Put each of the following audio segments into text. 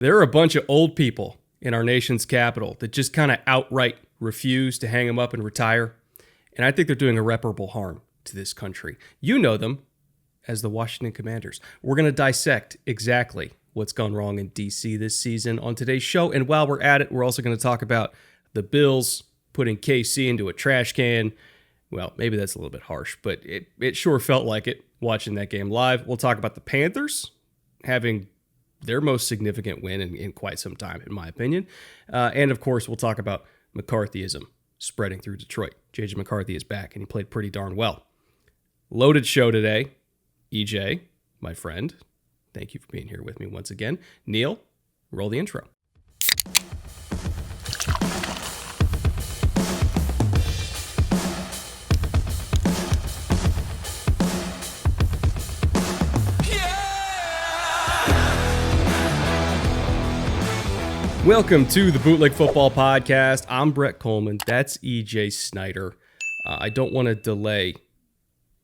There are a bunch of old people in our nation's capital that just kind of outright refuse to hang them up and retire. And I think they're doing irreparable harm to this country. You know them as the Washington Commanders. We're going to dissect exactly what's gone wrong in D.C. this season on today's show. And while we're at it, we're also going to talk about the Bills putting KC into a trash can. Well, maybe that's a little bit harsh, but it sure felt like it watching that game live. We'll talk about the Panthers having their most significant win in quite some time, in my opinion. And, of course, we'll talk about McCarthyism spreading through Detroit. J.J. McCarthy is back, and he played pretty darn well. Loaded show today. EJ, my friend, thank you for being here with me once again. Neil, roll the intro. Welcome to the Bootleg Football Podcast. I'm Brett Coleman. That's EJ Snyder. I don't want to delay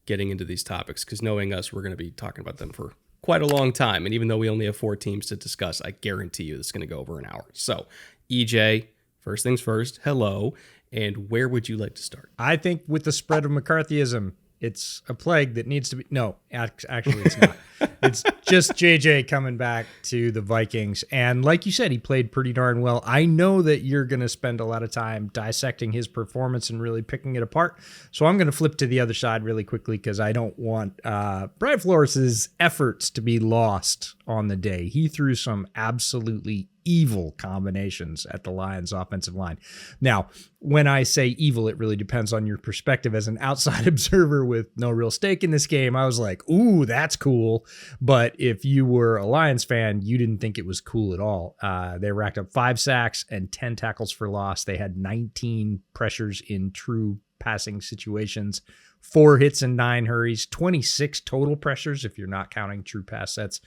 getting into these topics because knowing us, we're going to be talking about them for quite a long time. And even though we only have 4 teams to discuss, I guarantee you it's going to go over an hour. So, EJ, first things first, hello. And where would you like to start? I think with the spread of McCarthyism, it's a plague that needs to be... No, actually it's not. It's just JJ coming back to the Vikings. And like you said, he played pretty darn well. I know that you're going to spend a lot of time dissecting his performance and really picking it apart. So I'm going to flip to the other side really quickly because I don't want Brian Flores' efforts to be lost on the day. He threw some absolutely evil combinations at the Lions offensive line. Now, when I say evil, it really depends on your perspective. As an outside observer with no real stake in this game, I was like, ooh, that's cool. But if you were a Lions fan, you didn't think it was cool at all. They racked up 5 sacks and 10 tackles for loss. They had 19 pressures in true passing situations, 4 hits and 9 hurries, 26 total pressures if you're not counting true pass sets.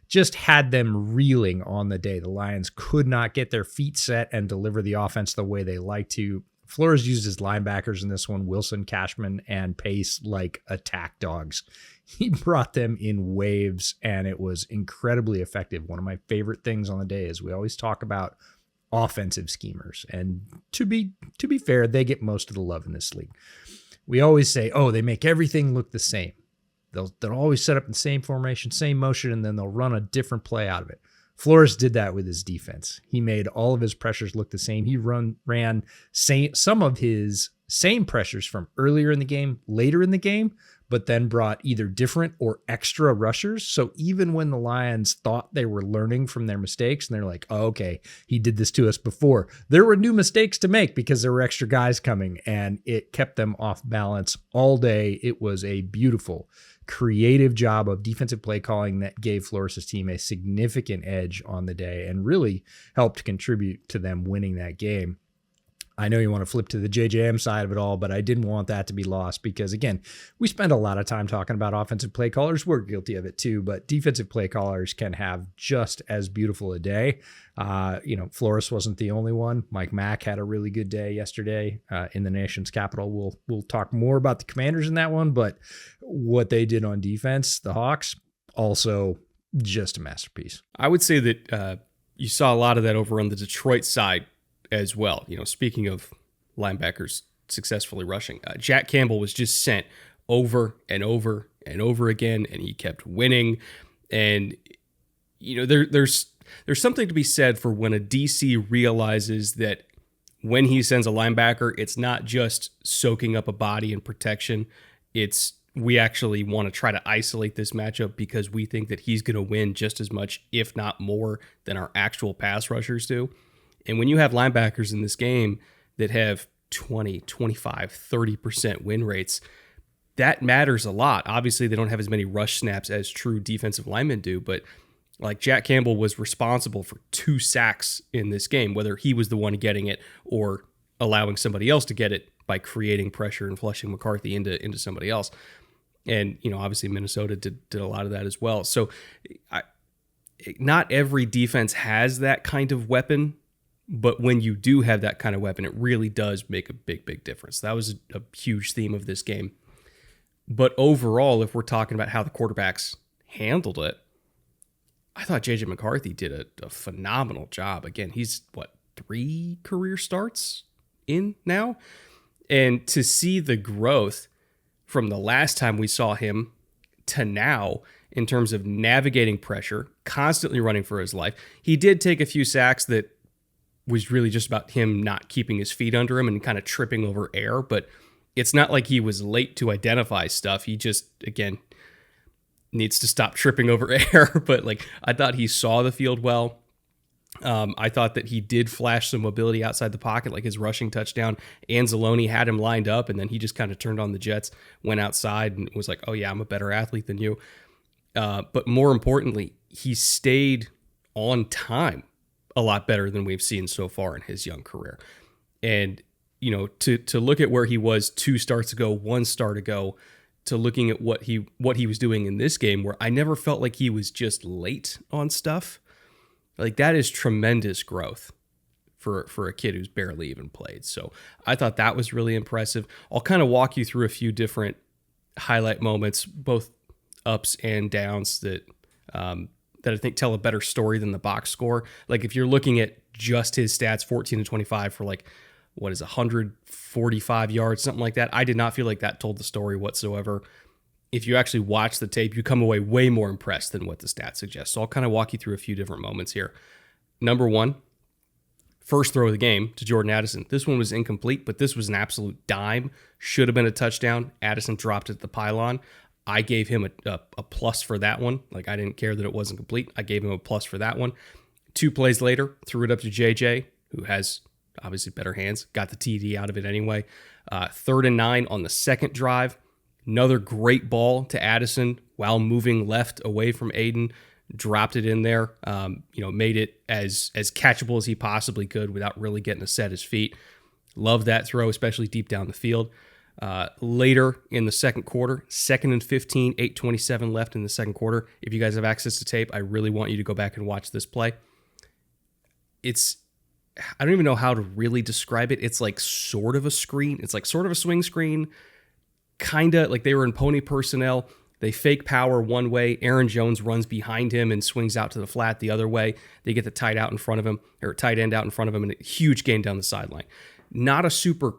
Just had them reeling on the day. The Lions could not get their feet set and deliver the offense the way they like to. Flores used his linebackers in this one, Wilson, Cashman, and Pace, like attack dogs. He brought them in waves, and it was incredibly effective. One of my favorite things on the day is we always talk about offensive schemers. And to be fair, they get most of the love in this league. We always say, oh, they make everything look the same. They'll always set up in the same formation, same motion, and then they'll run a different play out of it. Flores did that with his defense. He made all of his pressures look the same. He ran some of his same pressures from earlier in the game, later in the game, but then brought either different or extra rushers. So even when the Lions thought they were learning from their mistakes, and they're like, oh, okay, he did this to us before, there were new mistakes to make because there were extra guys coming, and it kept them off balance all day. It was a beautiful, creative job of defensive play calling that gave Flores' team a significant edge on the day and really helped contribute to them winning that game. I know you want to flip to the JJM side of it all, but I didn't want that to be lost because, again, we spend a lot of time talking about offensive play callers. We're guilty of it too, but defensive play callers can have just as beautiful a day. Flores wasn't the only one. Mike Mack had a really good day yesterday in the nation's capital. We'll talk more about the Commanders in that one, but what they did on defense, the Hawks, also just a masterpiece. I would say that you saw a lot of that over on the Detroit side as well. Speaking of linebackers successfully rushing, Jack Campbell was just sent over and over and over again, and he kept winning. And there's something to be said for when a DC realizes that when he sends a linebacker, it's not just soaking up a body and protection. It's we actually want to try to isolate this matchup because we think that he's going to win just as much, if not more, than our actual pass rushers do. And when you have linebackers in this game that have 20, 25, 30% win rates, that matters a lot. Obviously, they don't have as many rush snaps as true defensive linemen do, but like Jack Campbell was responsible for 2 sacks in this game, whether he was the one getting it or allowing somebody else to get it by creating pressure and flushing McCarthy into somebody else. And, obviously Minnesota did a lot of that as well. So not every defense has that kind of weapon. But when you do have that kind of weapon, it really does make a big, big difference. That was a huge theme of this game. But overall, if we're talking about how the quarterbacks handled it, I thought JJ McCarthy did a phenomenal job. Again, he's 3 career starts in now. And to see the growth from the last time we saw him to now in terms of navigating pressure, constantly running for his life. He did take a few sacks that was really just about him not keeping his feet under him and kind of tripping over air, but it's not like he was late to identify stuff. He just, again, needs to stop tripping over air. But like, I thought he saw the field well. I thought that he did flash some mobility outside the pocket, like his rushing touchdown. Anzalone had him lined up, and then he just kind of turned on the jets, went outside, and was like, oh yeah, I'm a better athlete than you. But more importantly, he stayed on time a lot better than we've seen so far in his young career. And, you know, to look at where he was 2 starts ago, 1 start ago, to looking at what he was doing in this game, where I never felt like he was just late on stuff. Like, that is tremendous growth for a kid who's barely even played. So I thought that was really impressive. I'll kind of walk you through a few different highlight moments, both ups and downs, that I think tell a better story than the box score. Like, if you're looking at just his stats, 14 to 25 for 145 yards, something like that, I did not feel like that told the story whatsoever. If you actually watch the tape, you come away way more impressed than what the stats suggest. So I'll kind of walk you through a few different moments here. Number 1, first throw of the game to Jordan Addison. This one was incomplete, but this was an absolute dime. Should have been a touchdown. Addison dropped it at the pylon. I gave him a plus for that one. Like, I didn't care that it wasn't complete. I gave him a plus for that one. 2 plays later, threw it up to JJ, who has obviously better hands, got the TD out of it anyway. 3rd and 9 on the second drive. Another great ball to Addison while moving left away from Aiden. Dropped it in there, made it as catchable as he possibly could without really getting to set his feet. Love that throw, especially deep down the field. Later in the second quarter, 2nd and 15, 8:27 left in the second quarter. If you guys have access to tape, I really want you to go back and watch this play. I don't even know how to really describe it. It's like sort of a screen. It's like sort of a swing screen. Kind of like they were in pony personnel. They fake power one way. Aaron Jones runs behind him and swings out to the flat the other way. They get the tight end out in front of him, and a huge gain down the sideline. Not a super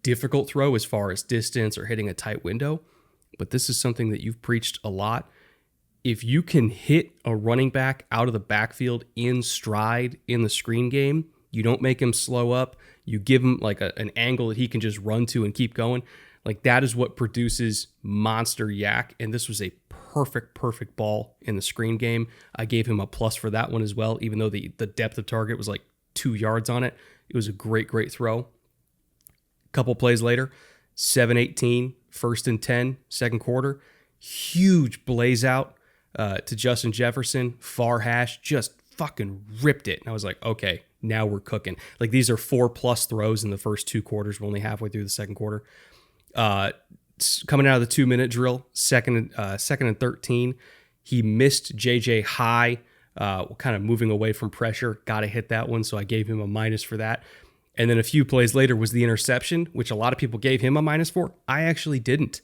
difficult throw as far as distance or hitting a tight window, but this is something that you've preached a lot. If you can hit a running back out of the backfield in stride in the screen game, you don't make him slow up. You give him an angle that he can just run to and keep going. That is what produces monster yak. And this was a perfect ball in the screen game. I gave him a plus for that one as well, even though the depth of target was 2 yards on it. It was a great throw. Couple plays later, 7-18, 1st and 10, second quarter. Huge blaze out to Justin Jefferson, far hash, just fucking ripped it. And I was like, okay, now we're cooking. These are 4+ throws in the first 2 quarters. We're only halfway through the second quarter. Coming out of the 2-minute drill, second and 13, he missed JJ high, kind of moving away from pressure. Got to hit that one, so I gave him a minus for that. And then a few plays later was the interception, which a lot of people gave him a minus for. I actually didn't.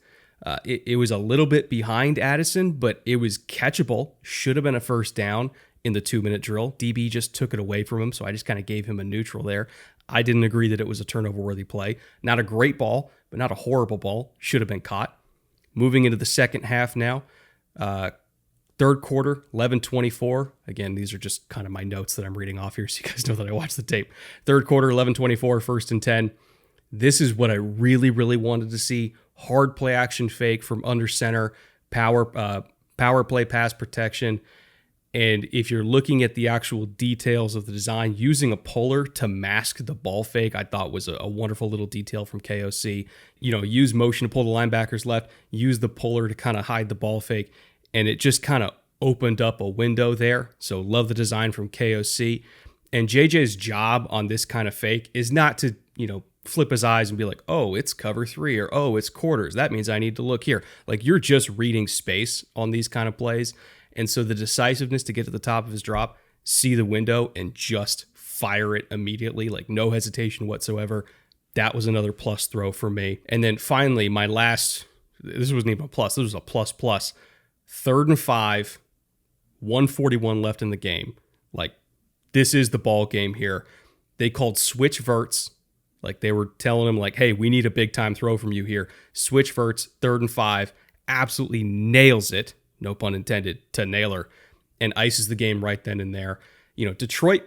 It was a little bit behind Addison, but it was catchable. Should have been a first down in the 2-minute drill. DB just took it away from him, so I just kind of gave him a neutral there. I didn't agree that it was a turnover-worthy play. Not a great ball, but not a horrible ball. Should have been caught. Moving into the second half now. Third quarter, 11-24. Again, these are just kind of my notes that I'm reading off here so you guys know that I watched the tape. Third quarter, 11-24, 1st and 10. This is what I really wanted to see. Hard play action fake from under center, power play pass protection. And if you're looking at the actual details of the design, using a puller to mask the ball fake, I thought was a wonderful little detail from KOC. Use motion to pull the linebackers left, use the puller to kind of hide the ball fake. And it just kind of opened up a window there. So love the design from KOC. And JJ's job on this kind of fake is not to, flip his eyes and be like, oh, it's cover 3 or, oh, it's quarters. That means I need to look here. You're just reading space on these kind of plays. And so the decisiveness to get to the top of his drop, see the window, and just fire it immediately, no hesitation whatsoever. That was another plus throw for me. And then finally, my last, this wasn't even a plus, this was a plus. 3rd and 5, 141 left in the game. Like, this is the ball game here. They called switch verts. Like, they were telling him, like, hey, we need a big time throw from you here. Switch verts, 3rd and 5. Absolutely nails it, no pun intended, to Naylor, and ices the game right then and there. Detroit,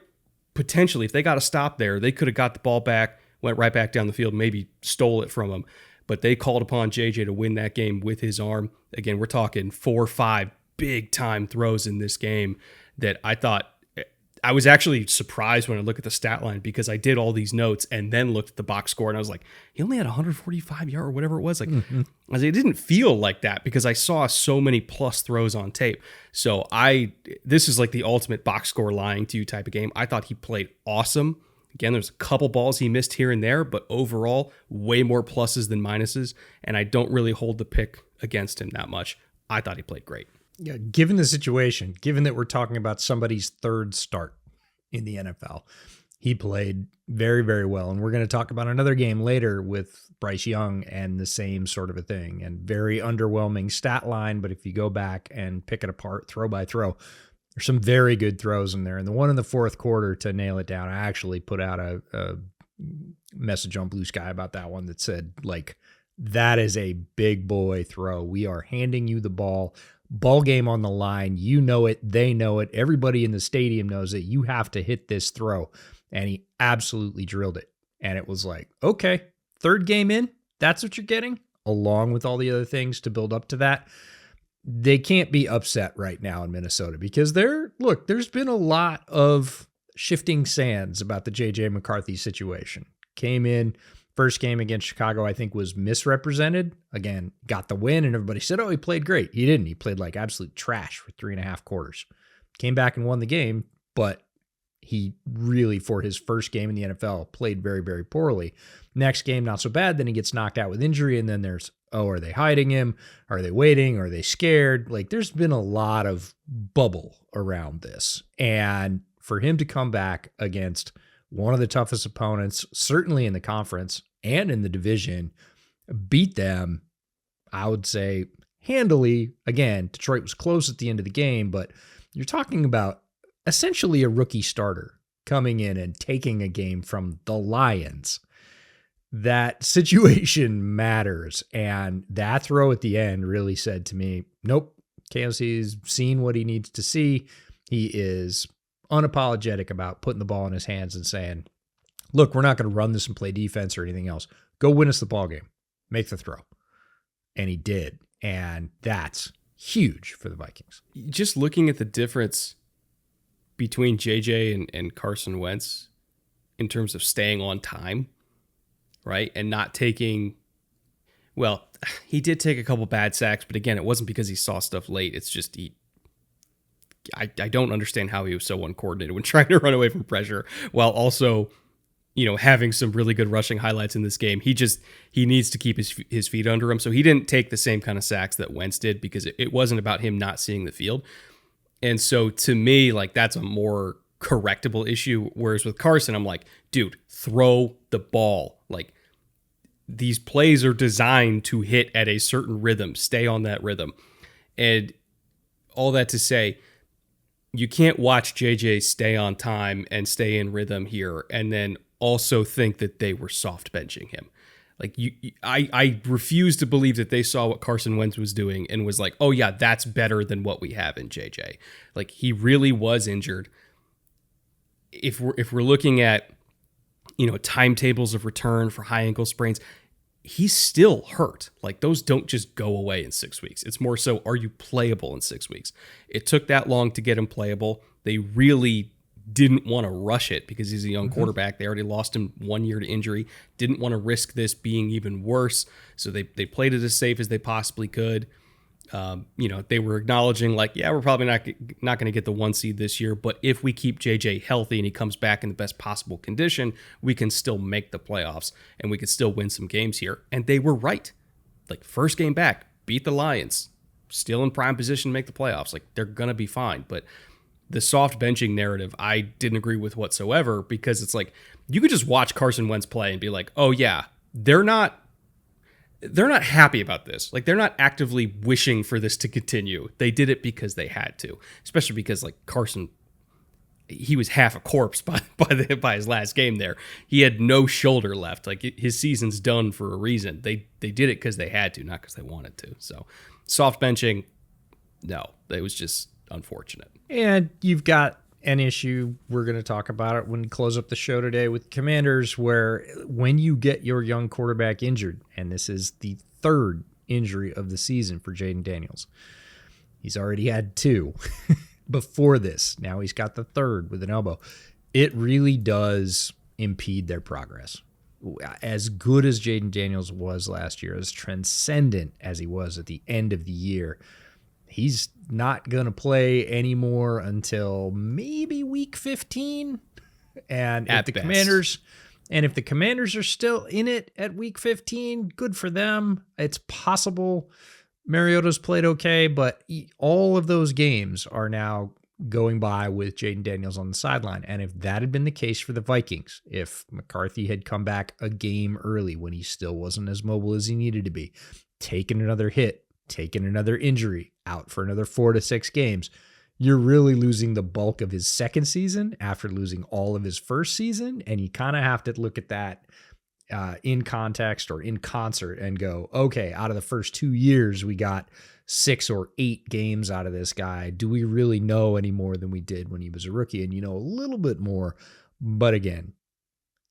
potentially, if they got a stop there, they could have got the ball back, went right back down the field, maybe stole it from him. But they called upon JJ to win that game with his arm. Again, we're talking 4 or 5 big-time throws in this game that I thought – I was actually surprised when I look at the stat line, because I did all these notes and then looked at the box score and I was like, he only had 145 yards or whatever it was. Like, I was like, it didn't feel like that because I saw so many plus throws on tape. So this is like the ultimate box score lying to you type of game. I thought he played awesome. Again, there's a couple balls he missed here and there, but overall, way more pluses than minuses. And I don't really hold the pick against him that much. I thought he played great. Yeah, given the situation, given that we're talking about somebody's 3rd start in the NFL, he played very, very well. And we're going to talk about another game later with Bryce Young and the same sort of a thing, and very underwhelming stat line. But if you go back and pick it apart throw by throw, there's some very good throws in there. And the one in the 4th quarter to nail it down, I actually put out a message on Blue Sky about that one that said, like, that is a big boy throw. We are handing you the ball game on the line. You know it. They know it. Everybody in the stadium knows it. You have to hit this throw. And he absolutely drilled it. And it was like, okay, 3rd game in, that's what you're getting, along with all the other things to build up to that. They can't be upset right now in Minnesota, because there's been a lot of shifting sands about the JJ McCarthy situation. Came in, first game against Chicago, I think, was misrepresented. Again, got the win, and everybody said, oh, he played great. He didn't. He played like absolute trash for 3.5 quarters. Came back and won the game, but he really, for his first game in the NFL, played very, very poorly. Next game, not so bad. Then he gets knocked out with injury, and then there's, are they hiding him? Are they waiting? Are they scared? Like, there's been a lot of bubble around this. And for him to come back against one of the toughest opponents, certainly in the conference and in the division, beat them, I would say, handily. Again, Detroit was close at the end of the game, but you're talking about essentially a rookie starter coming in and taking a game from the Lions. That situation matters. And that throw at the end really said to me, nope, KOC's seen what he needs to see. He is unapologetic about putting the ball in his hands and saying, look, we're not going to run this and play defense or anything else. Go win us the ball game. Make the throw. And he did. And that's huge for the Vikings. Just looking at the difference between JJ and Carson Wentz in terms of staying on time, right? And not taking, well, he did take a couple bad sacks, but again, it wasn't because he saw stuff late. It's just I don't understand how he was so uncoordinated when trying to run away from pressure while also, having some really good rushing highlights in this game. He needs to keep his feet under him. So he didn't take the same kind of sacks that Wentz did because it wasn't about him not seeing the field. And so to me, like, that's a more correctable issue. Whereas with Carson, I'm like, dude, throw the ball. Like, these plays are designed to hit at a certain rhythm. Stay on that rhythm. And all that to say, you can't watch JJ stay on time and stay in rhythm here and then also think that they were soft benching him. Like, I refuse to believe that they saw what Carson Wentz was doing and was like, oh yeah, that's better than what we have in JJ. Like, he really was injured. If we're looking at, timetables of return for high ankle sprains, he's still hurt. Like, those don't just go away in 6 weeks. It's more so, are you playable in 6 weeks? It took that long to get him playable. They really didn't want to rush it because he's a young quarterback. They already lost him 1 year to injury. Didn't want to risk this being even worse. So they played it as safe as they possibly could. They were acknowledging, like, yeah, we're probably not going to get the 1 seed this year, but if we keep JJ healthy and he comes back in the best possible condition, we can still make the playoffs and we could still win some games here. And they were right. Like, first game back, beat the Lions, still in prime position to make the playoffs. Like, they're going to be fine. But the soft benching narrative, I didn't agree with whatsoever, because it's like, you could just watch Carson Wentz play and be like, oh yeah, they're not they're not happy about this. Like, they're not actively wishing for this to continue. They did it because they had to, especially because, like, Carson, he was half a corpse by his last game there. He had no shoulder left. Like, his season's done for a reason. They did it because they had to, not because they wanted to. So, soft benching, no, it was just unfortunate. And you've got an issue, we're going to talk about it when we close up the show today with Commanders, where when you get your young quarterback injured, and this is the third injury of the season for Jaden Daniels. He's already had two before this. Now he's got the third with an elbow. It really does impede their progress. As good as Jaden Daniels was last year, as transcendent as he was at the end of the year, he's not going to play anymore until maybe week 15. And if the Commanders are still in it at week 15, good for them. It's possible Mariota's played okay, but all of those games are now going by with Jaden Daniels on the sideline. And if that had been the case for the Vikings, if McCarthy had come back a game early when he still wasn't as mobile as he needed to be, taken another hit, taken another injury, out for another 4 to 6 games, you're really losing the bulk of his second season after losing all of his first season. And you kind of have to look at that in context or in concert and go, okay, out of the first 2 years, we got 6 or 8 games out of this guy. Do we really know any more than we did when he was a rookie? And you know a little bit more, but again,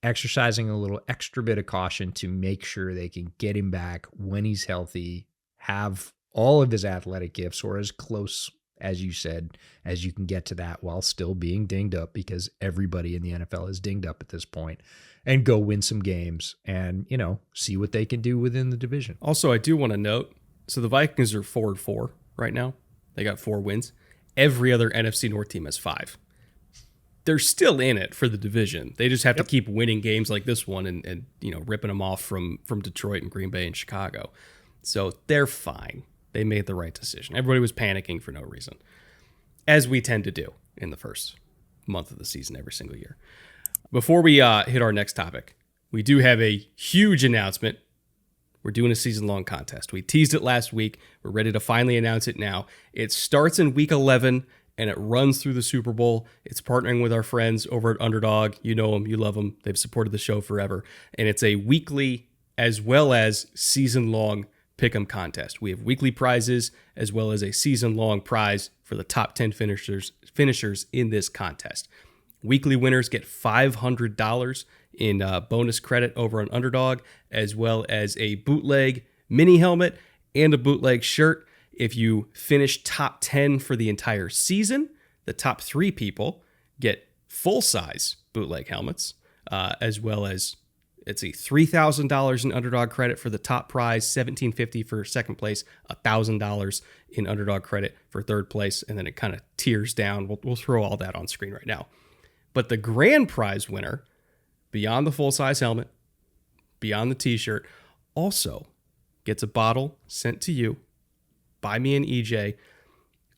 exercising a little extra bit of caution to make sure they can get him back when he's healthy, have all of his athletic gifts, or as close, as you said, as you can get to that while still being dinged up, because everybody in the NFL is dinged up at this point, and go win some games and, you know, see what they can do within the division. Also, I do want to note, so the Vikings are 4-4 right now. They got 4 wins. Every other NFC North team has 5. They're still in it for the division. They just have to keep winning games like this one and you know, ripping them off from Detroit and Green Bay and Chicago. So they're fine. They made the right decision. Everybody was panicking for no reason, as we tend to do in the first month of the season every single year. Before we hit our next topic, we do have a huge announcement. We're doing a season-long contest. We teased it last week. We're ready to finally announce it now. It starts in week 11, and it runs through the Super Bowl. It's partnering with our friends over at Underdog. You know them. You love them. They've supported the show forever. And it's a weekly as well as season-long pick'em contest. We have weekly prizes as well as a season-long prize for the top 10 finishers in this contest. Weekly winners get $500 in bonus credit over on Underdog, as well as a bootleg mini helmet and a bootleg shirt. If you finish top 10 for the entire season, the top 3 people get full-size bootleg helmets, as well as it's a $3,000 in Underdog credit for the top prize, $1,750 for second place, $1,000 in Underdog credit for third place, and then it kind of tiers down. We'll throw all that on screen right now. But the grand prize winner, beyond the full-size helmet, beyond the t-shirt, also gets a bottle sent to you by me and EJ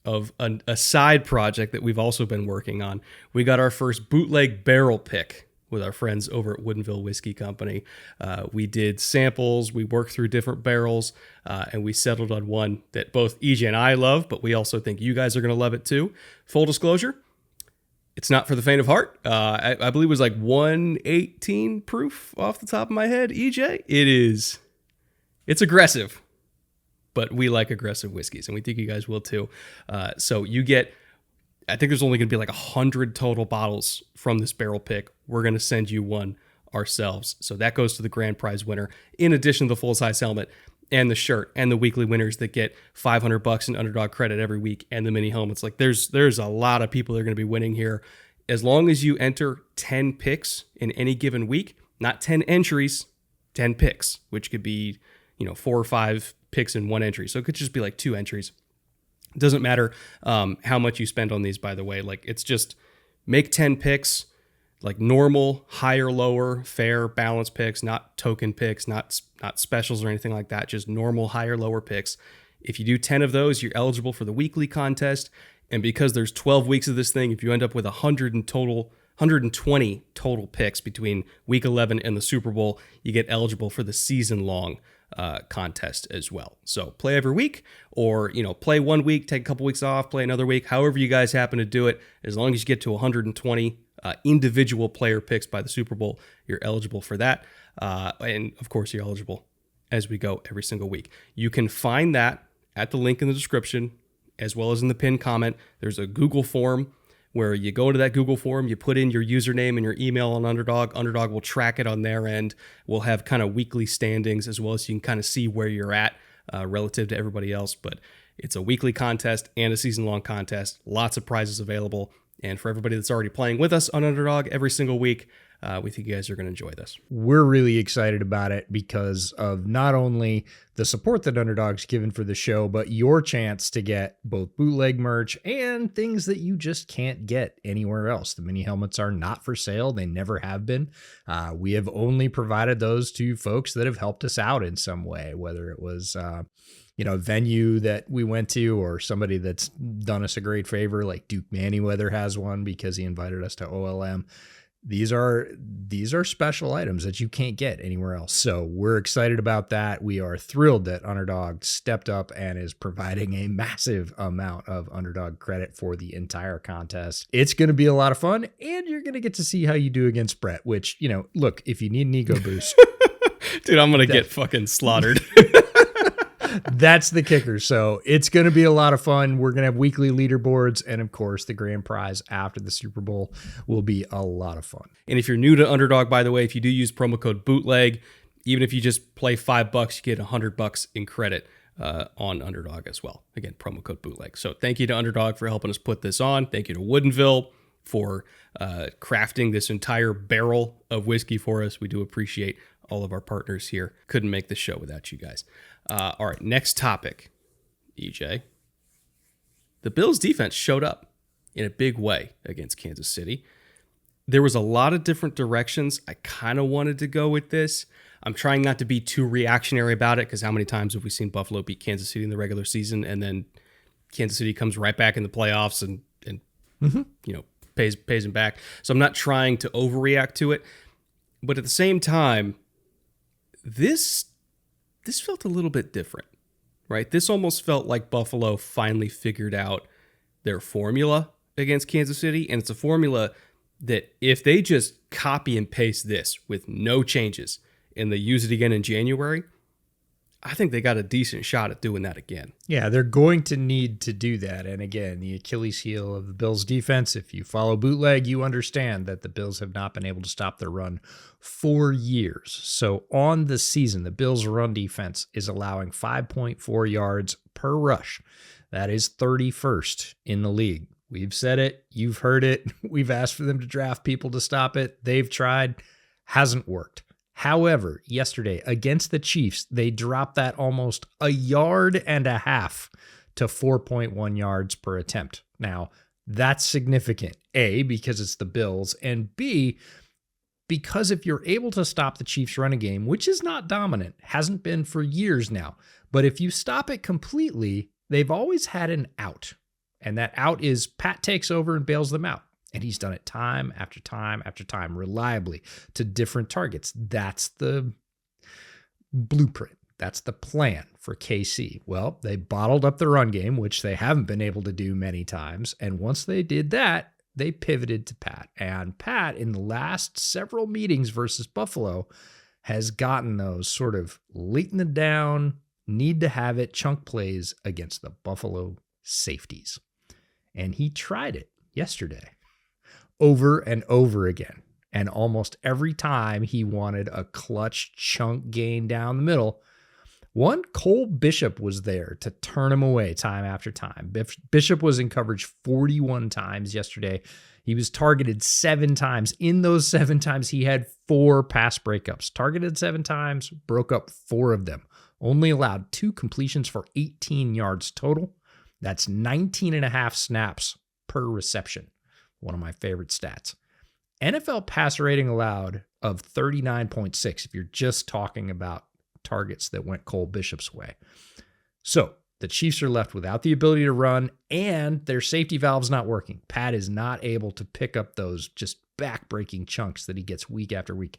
of a side project that we've also been working on. We got our first bootleg barrel pick with our friends over at Woodinville Whiskey Company. We did samples, we worked through different barrels, and we settled on one that both EJ and I love, but we also think you guys are going to love it too. Full disclosure, it's not for the faint of heart. I believe it was like 118 proof off the top of my head, EJ. It's aggressive, but we like aggressive whiskeys, and we think you guys will too. So you get, I think there's only going to be like 100 total bottles from this barrel pick. We're going to send you one ourselves. So that goes to the grand prize winner, in addition to the full-size helmet and the shirt and the weekly winners that get $500 in Underdog credit every week and the mini helmets. Like there's a lot of people that are going to be winning here. As long as you enter 10 picks in any given week, not 10 entries, 10 picks, which could be, 4 or 5 picks in one entry. So it could just be like 2 entries. It doesn't matter how much you spend on these, by the way. Like, it's just make 10 picks, like normal, higher, lower, fair, balanced picks, not token picks, not specials or anything like that, just normal, higher, lower picks. If you do 10 of those, you're eligible for the weekly contest. And because there's 12 weeks of this thing, if you end up with 100 120 total picks between week 11 and the Super Bowl. You get eligible for the season-long contest as well. So play every week, or play 1 week, take a couple weeks off, play another week, however you guys happen to do it. As long as you get to 120 individual player picks by the Super Bowl, you're eligible for that. And of course, you're eligible as we go every single week. You can find that at the link in the description, as well as in the pinned comment. There's a Google form where you go into that Google form, you put in your username and your email on Underdog. Underdog will track it on their end. We'll have kind of weekly standings, as well as you can kind of see where you're at relative to everybody else. But it's a weekly contest and a season-long contest. Lots of prizes available. And for everybody that's already playing with us on Underdog every single week, we think you guys are going to enjoy this. We're really excited about it because of not only the support that Underdog's given for the show, but your chance to get both bootleg merch and things that you just can't get anywhere else. The mini helmets are not for sale. They never have been. We have only provided those to folks that have helped us out in some way, whether it was a venue that we went to, or somebody that's done us a great favor, like Duke Manyweather has one because he invited us to OLM. These are special items that you can't get anywhere else. So we're excited about that. We are thrilled that Underdog stepped up and is providing a massive amount of Underdog credit for the entire contest. It's going to be a lot of fun, and you're going to get to see how you do against Brett, which, look, if you need an ego boost. Dude, I'm going to get fucking slaughtered. That's the kicker. So it's going to be a lot of fun. We're going to have weekly leaderboards. And of course, the grand prize after the Super Bowl will be a lot of fun. And if you're new to Underdog, by the way, if you do use promo code BOOTLEG, even if you just play $5, you get $100 in credit on Underdog as well. Again, promo code BOOTLEG. So thank you to Underdog for helping us put this on. Thank you to Woodinville for crafting this entire barrel of whiskey for us. We do appreciate all of our partners here. Couldn't make the show without you guys. All right, next topic, EJ. The Bills defense showed up in a big way against Kansas City. There was a lot of different directions I kind of wanted to go with this. I'm trying not to be too reactionary about it, because how many times have we seen Buffalo beat Kansas City in the regular season, and then Kansas City comes right back in the playoffs and pays them back. So I'm not trying to overreact to it. But at the same time, this felt a little bit different, right? This almost felt like Buffalo finally figured out their formula against Kansas City. And it's a formula that if they just copy and paste this with no changes and they use it again in January, I think they got a decent shot at doing that again. Yeah, they're going to need to do that. And again, the Achilles heel of the Bills defense, if you follow Bootleg, you understand that the Bills have not been able to stop their run for years. So on the season, the Bills' run defense is allowing 5.4 yards per rush. That is 31st in the league. We've said it. You've heard it. We've asked for them to draft people to stop it. They've tried. Hasn't worked. However, yesterday against the Chiefs, they dropped that almost 1.5 yards to 4.1 yards per attempt. Now, that's significant, A, because it's the Bills, and B, because if you're able to stop the Chiefs' running game, which is not dominant, hasn't been for years now, but if you stop it completely, they've always had an out, and that out is Pat takes over and bails them out. And he's done it time after time after time, reliably to different targets. That's the blueprint. That's the plan for KC. Well, they bottled up the run game, which they haven't been able to do many times. And once they did that, they pivoted to Pat. And Pat, in the last several meetings versus Buffalo, has gotten those sort of late in the down, need to have it chunk plays against the Buffalo safeties. And he tried it yesterday. Over and over again. And almost every time he wanted a clutch chunk gain down the middle, one Cole Bishop was there to turn him away time after time. Bishop was in coverage 41 times yesterday. He was targeted 7 times. In those 7 times, he had 4 pass breakups. Targeted 7 times, broke up 4 of them. Only allowed 2 completions for 18 yards total. That's 19.5 snaps per reception. One of my favorite stats. NFL passer rating allowed of 39.6 if you're just talking about targets that went Cole Bishop's way. So the Chiefs are left without the ability to run, and their safety valve's not working. Pat is not able to pick up those just back-breaking chunks that he gets week after week.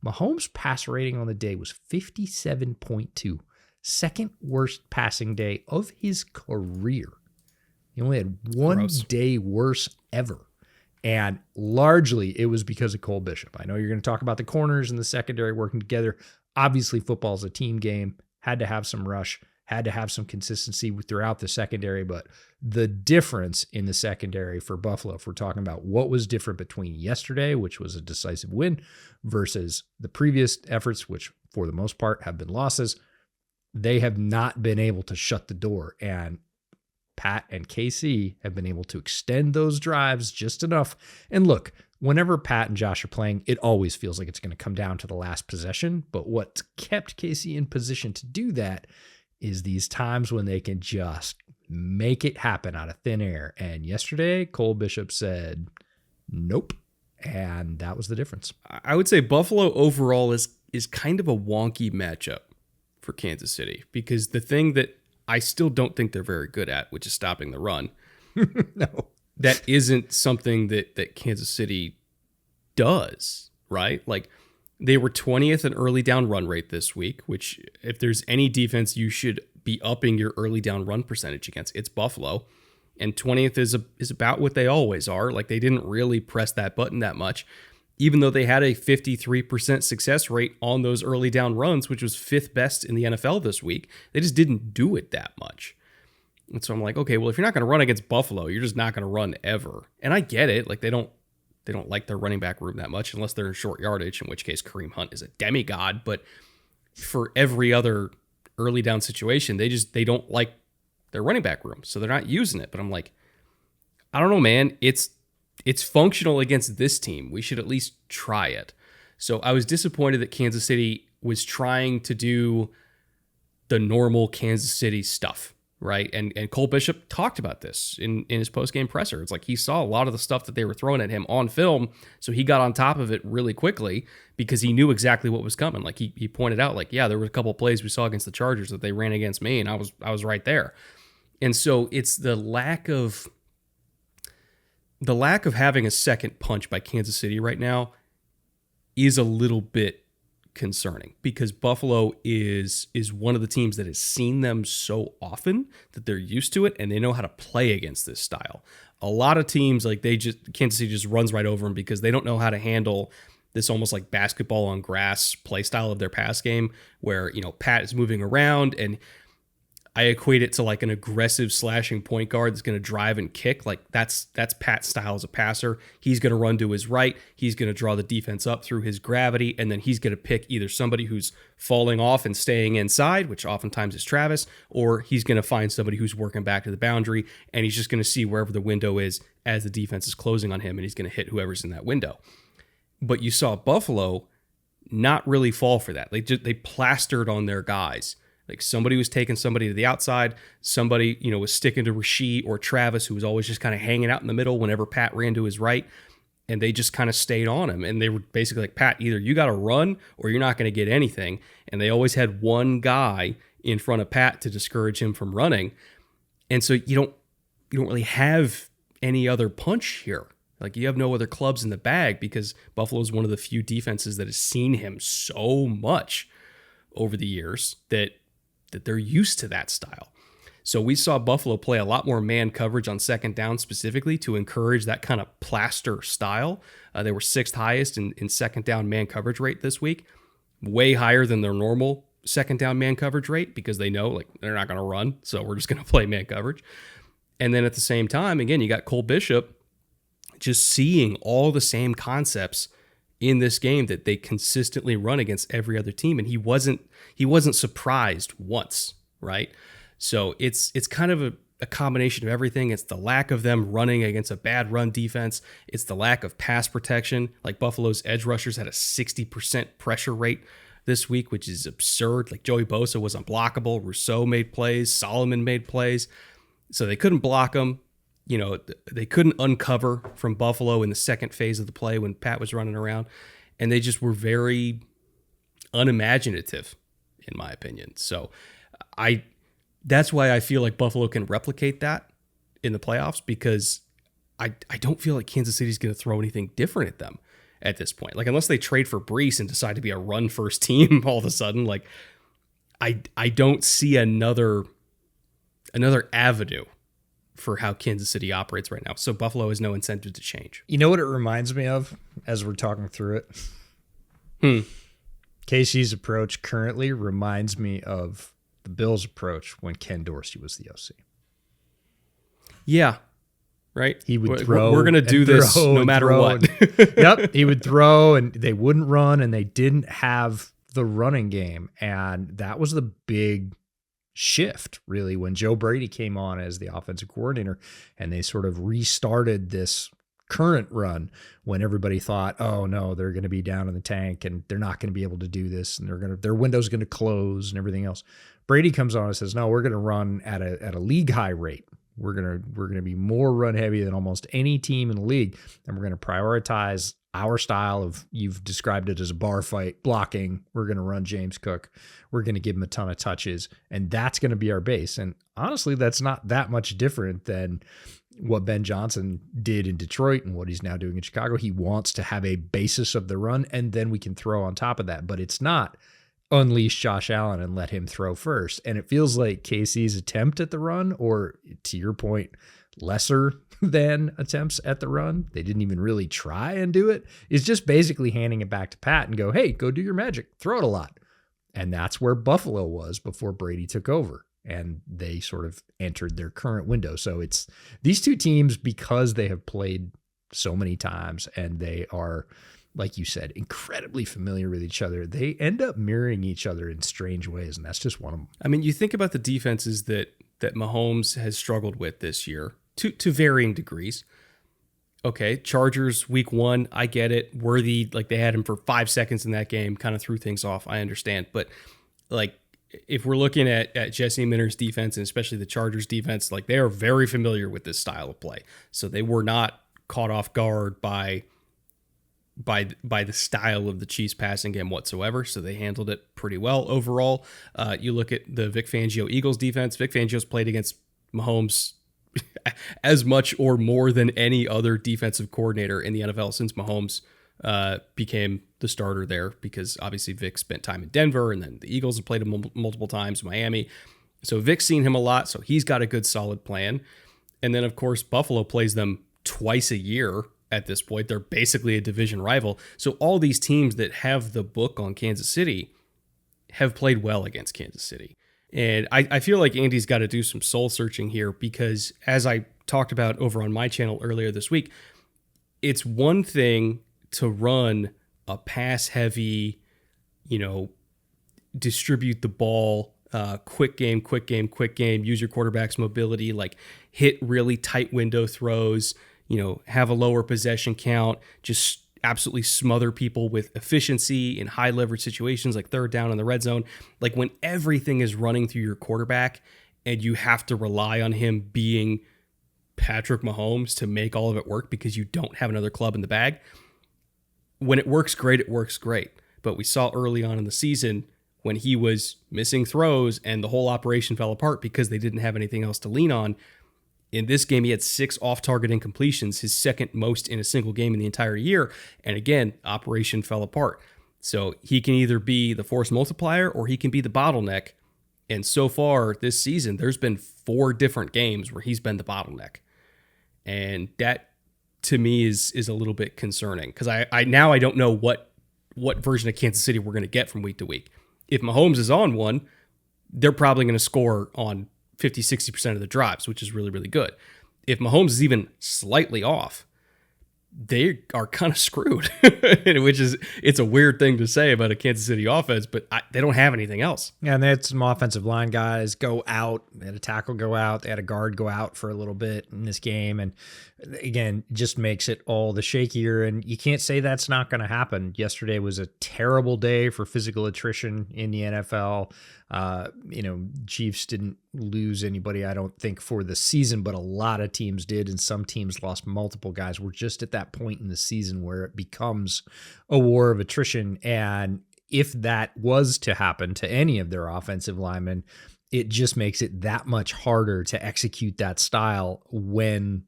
Mahomes' pass rating on the day was 57.2, second worst passing day of his career. He only had one day worse ever. And largely it was because of Cole Bishop. I know you're going to talk about the corners and the secondary working together. Obviously, football's a team game. Had to have some rush, had to have some consistency throughout the secondary. But the difference in the secondary for Buffalo, if we're talking about what was different between yesterday, which was a decisive win, versus the previous efforts, which for the most part have been losses, they have not been able to shut the door. And Pat and KC have been able to extend those drives just enough. And look, whenever Pat and Josh are playing, it always feels like it's going to come down to the last possession. But what's kept KC in position to do that is these times when they can just make it happen out of thin air. And yesterday, Cole Bishop said, nope. And that was the difference. I would say Buffalo overall is kind of a wonky matchup for Kansas City, because the thing that I still don't think they're very good at, which is stopping the run. No. That isn't something that Kansas City does, right? Like, they were 20th in early down run rate this week, which if there's any defense you should be upping your early down run percentage against, it's Buffalo. And 20th is about what they always are. Like, they didn't really press that button that much, even though they had a 53% success rate on those early down runs, which was fifth best in the NFL this week. They just didn't do it that much. And so I'm like, okay, well, if you're not going to run against Buffalo, you're just not going to run ever. And I get it. Like, they don't like their running back room that much unless they're in short yardage, in which case Kareem Hunt is a demigod. But for every other early down situation, they don't like their running back room, so they're not using it. But I'm like, I don't know, man. It's functional against this team. We should at least try it. So I was disappointed that Kansas City was trying to do the normal Kansas City stuff, right? And Cole Bishop talked about this in his post-game presser. It's like he saw a lot of the stuff that they were throwing at him on film, so he got on top of it really quickly because he knew exactly what was coming. Like he pointed out, like, yeah, there were a couple of plays we saw against the Chargers that they ran against me, and I was right there. And so it's the lack of having a second punch by Kansas City right now is a little bit concerning, because Buffalo is one of the teams that has seen them so often that they're used to it and they know how to play against this style. A lot of teams, like, Kansas City just runs right over them because they don't know how to handle this almost like basketball on grass play style of their pass game, where, you know, Pat is moving around, and I equate it to like an aggressive slashing point guard that's going to drive and kick. Like, that's Pat's style as a passer. He's going to run to his right. He's going to draw the defense up through his gravity, and then he's going to pick either somebody who's falling off and staying inside, which oftentimes is Travis, or he's going to find somebody who's working back to the boundary, and he's just going to see wherever the window is as the defense is closing on him, and he's going to hit whoever's in that window. But you saw Buffalo not really fall for that. They plastered on their guys. Like, somebody was taking somebody to the outside. Somebody, you know, was sticking to Rasheed or Travis, who was always just kind of hanging out in the middle whenever Pat ran to his right. And they just kind of stayed on him. And they were basically like, Pat, either you got to run or you're not going to get anything. And they always had one guy in front of Pat to discourage him from running. And so you don't really have any other punch here. Like, you have no other clubs in the bag, because Buffalo is one of the few defenses that has seen him so much over the years that they're used to that style. So we saw Buffalo play a lot more man coverage on second down specifically to encourage that kind of plaster style. They were sixth highest in second down man coverage rate this week, way higher than their normal second down man coverage rate, because they know, like, they're not going to run, so we're just going to play man coverage. And then at the same time, again, you got Cole Bishop just seeing all the same concepts in this game that they consistently run against every other team, and he wasn't surprised once, right? So it's kind of a combination of everything. It's the lack of them running against a bad run defense. It's the lack of pass protection. Like, Buffalo's edge rushers had a 60% pressure rate this week, which is absurd. Like, Joey Bosa was unblockable. Rousseau made plays. Solomon made plays. So they couldn't block him. You know, they couldn't uncover from Buffalo in the second phase of the play when Pat was running around. And they just were very unimaginative, in my opinion. So that's why I feel like Buffalo can replicate that in the playoffs, because I don't feel like Kansas City's going to throw anything different at them at this point. Like, unless they trade for Brees and decide to be a run first team all of a sudden, like I don't see another avenue for how Kansas City operates right now. So Buffalo has no incentive to change. You know what it reminds me of as we're talking through it? KC's approach currently reminds me of the Bills' approach when Ken Dorsey was the OC. Yeah. Right? He would throw. We're going to do this no matter what. Yep. He would throw, and they wouldn't run, and they didn't have the running game. And that was the big shift, really, when Joe Brady came on as the offensive coordinator, and they sort of restarted this current run when everybody thought, oh no, they're going to be down in the tank and they're not going to be able to do this, and their window's going to close and everything else. Brady comes on and says, no, we're going to run at a league high rate. We're going to be more run heavy than almost any team in the league, and we're going to prioritize our style of, you've described it as a bar fight blocking. We're going to run James Cook. We're going to give him a ton of touches, and that's going to be our base. And honestly, that's not that much different than what Ben Johnson did in Detroit and what he's now doing in Chicago. He wants to have a basis of the run, and then we can throw on top of that. But it's not unleash Josh Allen and let him throw first. And it feels like KC's attempt at the run, or to your point, lesser than attempts at the run, they didn't even really try and do it, is just basically handing it back to Pat and go, hey, go do your magic, throw it a lot. And that's where Buffalo was before Brady took over, and they sort of entered their current window. So it's these two teams, because they have played so many times and they are, like you said, incredibly familiar with each other, they end up mirroring each other in strange ways, and that's just one of them. I mean, you think about the defenses that Mahomes has struggled with this year to varying degrees. Okay, Chargers week 1, I get it. Worthy, like, they had him for 5 seconds in that game, kind of threw things off. I understand. But, like, if we're looking at Jesse Minter's defense, and especially the Chargers defense, like, they are very familiar with this style of play. So they were not caught off guard by the style of the Chiefs passing game whatsoever. So they handled it pretty well overall. You look at the Vic Fangio Eagles defense. Vic Fangio's played against Mahomes as much or more than any other defensive coordinator in the NFL since Mahomes became the starter there, because obviously Vic spent time in Denver, and then the Eagles have played him multiple times, Miami. So Vic's seen him a lot, so he's got a good solid plan. And then, of course, Buffalo plays them twice a year at this point. They're basically a division rival. So all these teams that have the book on Kansas City have played well against Kansas City. And I feel like Andy's got to do some soul searching here, because as I talked about over on my channel earlier this week, it's one thing to run a pass heavy, distribute the ball, quick game, use your quarterback's mobility, like hit really tight window throws, have a lower possession count, just absolutely smother people with efficiency in high leverage situations like third down in the red zone. Like, when everything is running through your quarterback and you have to rely on him being Patrick Mahomes to make all of it work because you don't have another club in the bag. When it works great, it works great. But we saw early on in the season when he was missing throws and the whole operation fell apart because they didn't have anything else to lean on. In this game, he had 6 off-target incompletions, his second most in a single game in the entire year. And again, operation fell apart. So he can either be the force multiplier or he can be the bottleneck. And so far this season, there's been 4 different games where he's been the bottleneck. And that, to me, is a little bit concerning, because I now don't know what version of Kansas City we're going to get from week to week. If Mahomes is on one, they're probably going to score on 50-60% of the drives, which is really, really good. If Mahomes is even slightly off, they are kind of screwed, it's a weird thing to say about a Kansas City offense, but they don't have anything else. Yeah, and they had some offensive line guys go out. They had a tackle go out. They had a guard go out for a little bit in this game. And again, just makes it all the shakier. And you can't say that's not going to happen. Yesterday was a terrible day for physical attrition in the NFL. Chiefs didn't lose anybody, I don't think, for the season, but a lot of teams did, and some teams lost multiple guys. We're just at that point in the season where it becomes a war of attrition. And if that was to happen to any of their offensive linemen, it just makes it that much harder to execute that style when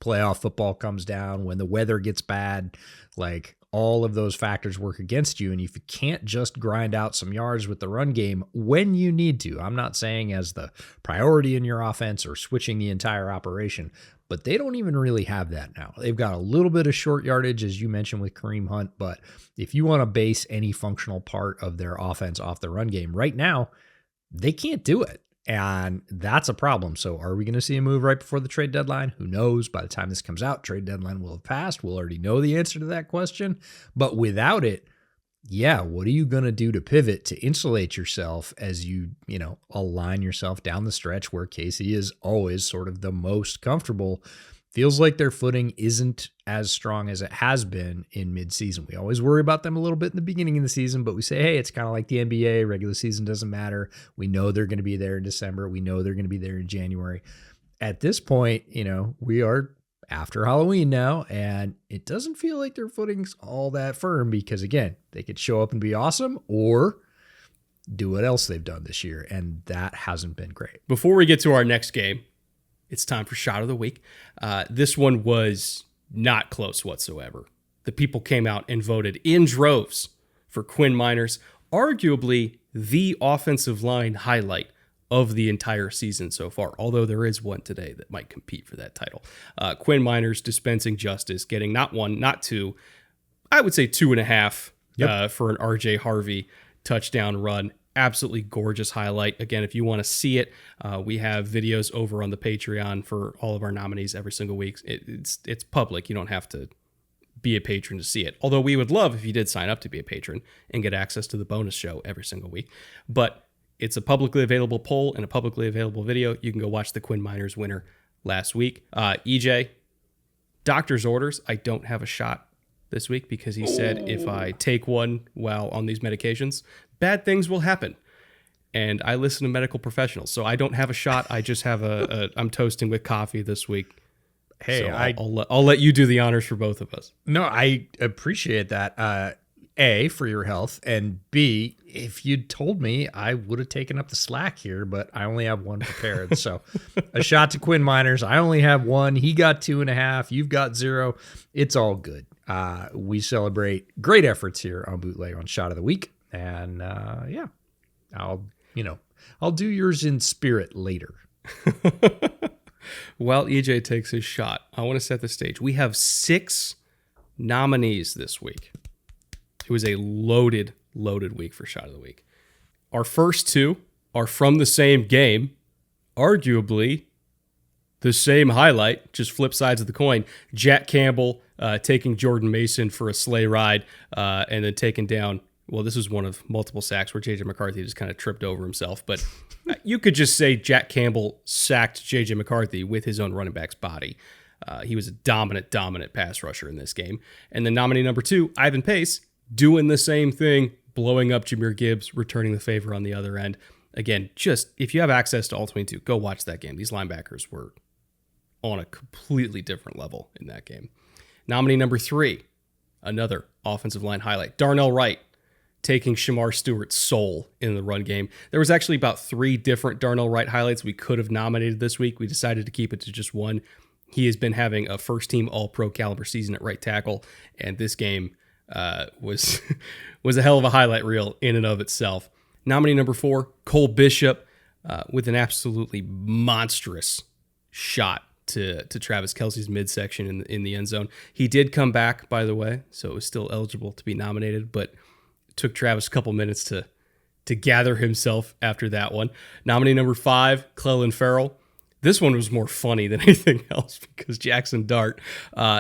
playoff football comes down, when the weather gets bad, like all of those factors work against you. And if you can't just grind out some yards with the run game when you need to, I'm not saying as the priority in your offense or switching the entire operation, but they don't even really have that now. They've got a little bit of short yardage, as you mentioned, with Kareem Hunt. But if you want to base any functional part of their offense off the run game right now, they can't do it. And that's a problem. So are we going to see a move right before the trade deadline? Who knows? By the time this comes out, trade deadline will have passed. We'll already know the answer to that question. But without it, yeah, what are you going to do to pivot to insulate yourself as you align yourself down the stretch where Casey is always sort of the most comfortable? Feels like their footing isn't as strong as it has been in midseason. We always worry about them a little bit in the beginning of the season, but we say, hey, it's kind of like the NBA. Regular season doesn't matter. We know they're going to be there in December. We know they're going to be there in January. At this point, we are after Halloween now, and it doesn't feel like their footing's all that firm because, again, they could show up and be awesome or do what else they've done this year, and that hasn't been great. Before we get to our next game, it's time for Shot of the Week. This one was not close whatsoever. The people came out and voted in droves for Quinn Miners, arguably the offensive line highlight of the entire season so far, although there is one today that might compete for that title. Quinn Miners dispensing justice, getting not one, not two, I would say 2.5 for an RJ Harvey touchdown run. Absolutely gorgeous highlight. Again, if you want to see it, we have videos over on the Patreon for all of our nominees every single week. It's public. You don't have to be a patron to see it. Although we would love if you did sign up to be a patron and get access to the bonus show every single week. But it's a publicly available poll and a publicly available video. You can go watch the Quinn Miners winner last week. EJ, doctor's orders. I don't have a shot this week because he said if I take one while on these medications, bad things will happen. And I listen to medical professionals, so I don't have a shot. I just have I'm toasting with coffee this week. Hey, so I'll let you do the honors for both of us. No, I appreciate that. A, for your health, and B, if you'd told me, I would have taken up the slack here, but I only have one prepared. So a shot to Quinn Miners. I only have one. He got 2.5. You've got 0. It's all good. We celebrate great efforts here on Bootleg on Shot of the Week. And I'll do yours in spirit later. While EJ takes his shot, I want to set the stage. We have 6 nominees this week. It was a loaded week for Shot of the Week. Our first 2 are from the same game, arguably the same highlight, just flip sides of the coin. Jack Campbell taking Jordan Mason for a sleigh ride and then taking down, well, this was one of multiple sacks where J.J. McCarthy just kind of tripped over himself. But you could just say Jack Campbell sacked J.J. McCarthy with his own running back's body. He was a dominant pass rusher in this game. And then nominee number 2, Ivan Pace, doing the same thing, blowing up Jahmyr Gibbs, returning the favor on the other end. Again, just if you have access to all 22, go watch that game. These linebackers were on a completely different level in that game. Nominee number 3, another offensive line highlight. Darnell Wright taking Shamar Stewart's soul in the run game. There was actually about 3 different Darnell Wright highlights we could have nominated this week. We decided to keep it to just one. He has been having a first-team All-Pro caliber season at right tackle, and this game was a hell of a highlight reel in and of itself. Nominee number 4, Cole Bishop, with an absolutely monstrous shot to Travis Kelce's midsection in the end zone. He did come back, by the way, so it was still eligible to be nominated, but it took Travis a couple minutes to gather himself after that one. Nominee number 5, Clelin Ferrell. This one was more funny than anything else because Jackson Dart,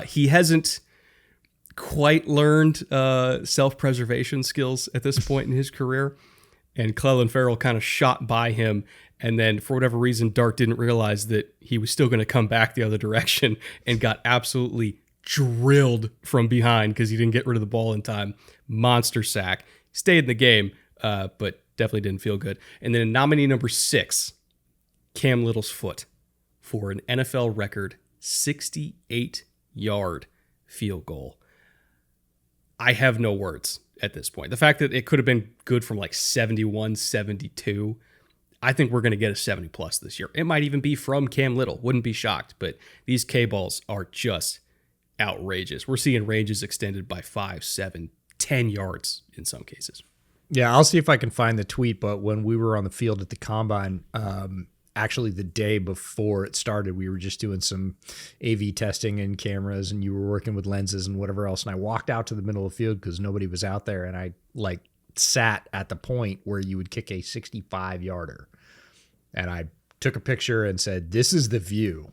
he hasn't quite learned self-preservation skills at this point in his career. And Clelin Ferrell kind of shot by him. And then for whatever reason, Dart didn't realize that he was still going to come back the other direction and got absolutely drilled from behind because he didn't get rid of the ball in time. Monster sack. Stayed in the game, but definitely didn't feel good. And then in nominee number 6, Cam Little's foot for an NFL record 68-yard field goal. I have no words at this point. The fact that it could have been good from like 71, 72, I think we're going to get a 70 plus this year. It might even be from Cam Little. Wouldn't be shocked, but these K-balls are just outrageous. We're seeing ranges extended by 5, 7, 10 yards in some cases. Yeah, I'll see if I can find the tweet, but when we were on the field at the Combine, actually the day before it started, we were just doing some AV testing and cameras, and you were working with lenses and whatever else, and I walked out to the middle of the field because nobody was out there, and I sat at the point where you would kick a 65-yarder, and I took a picture and said, this is the view.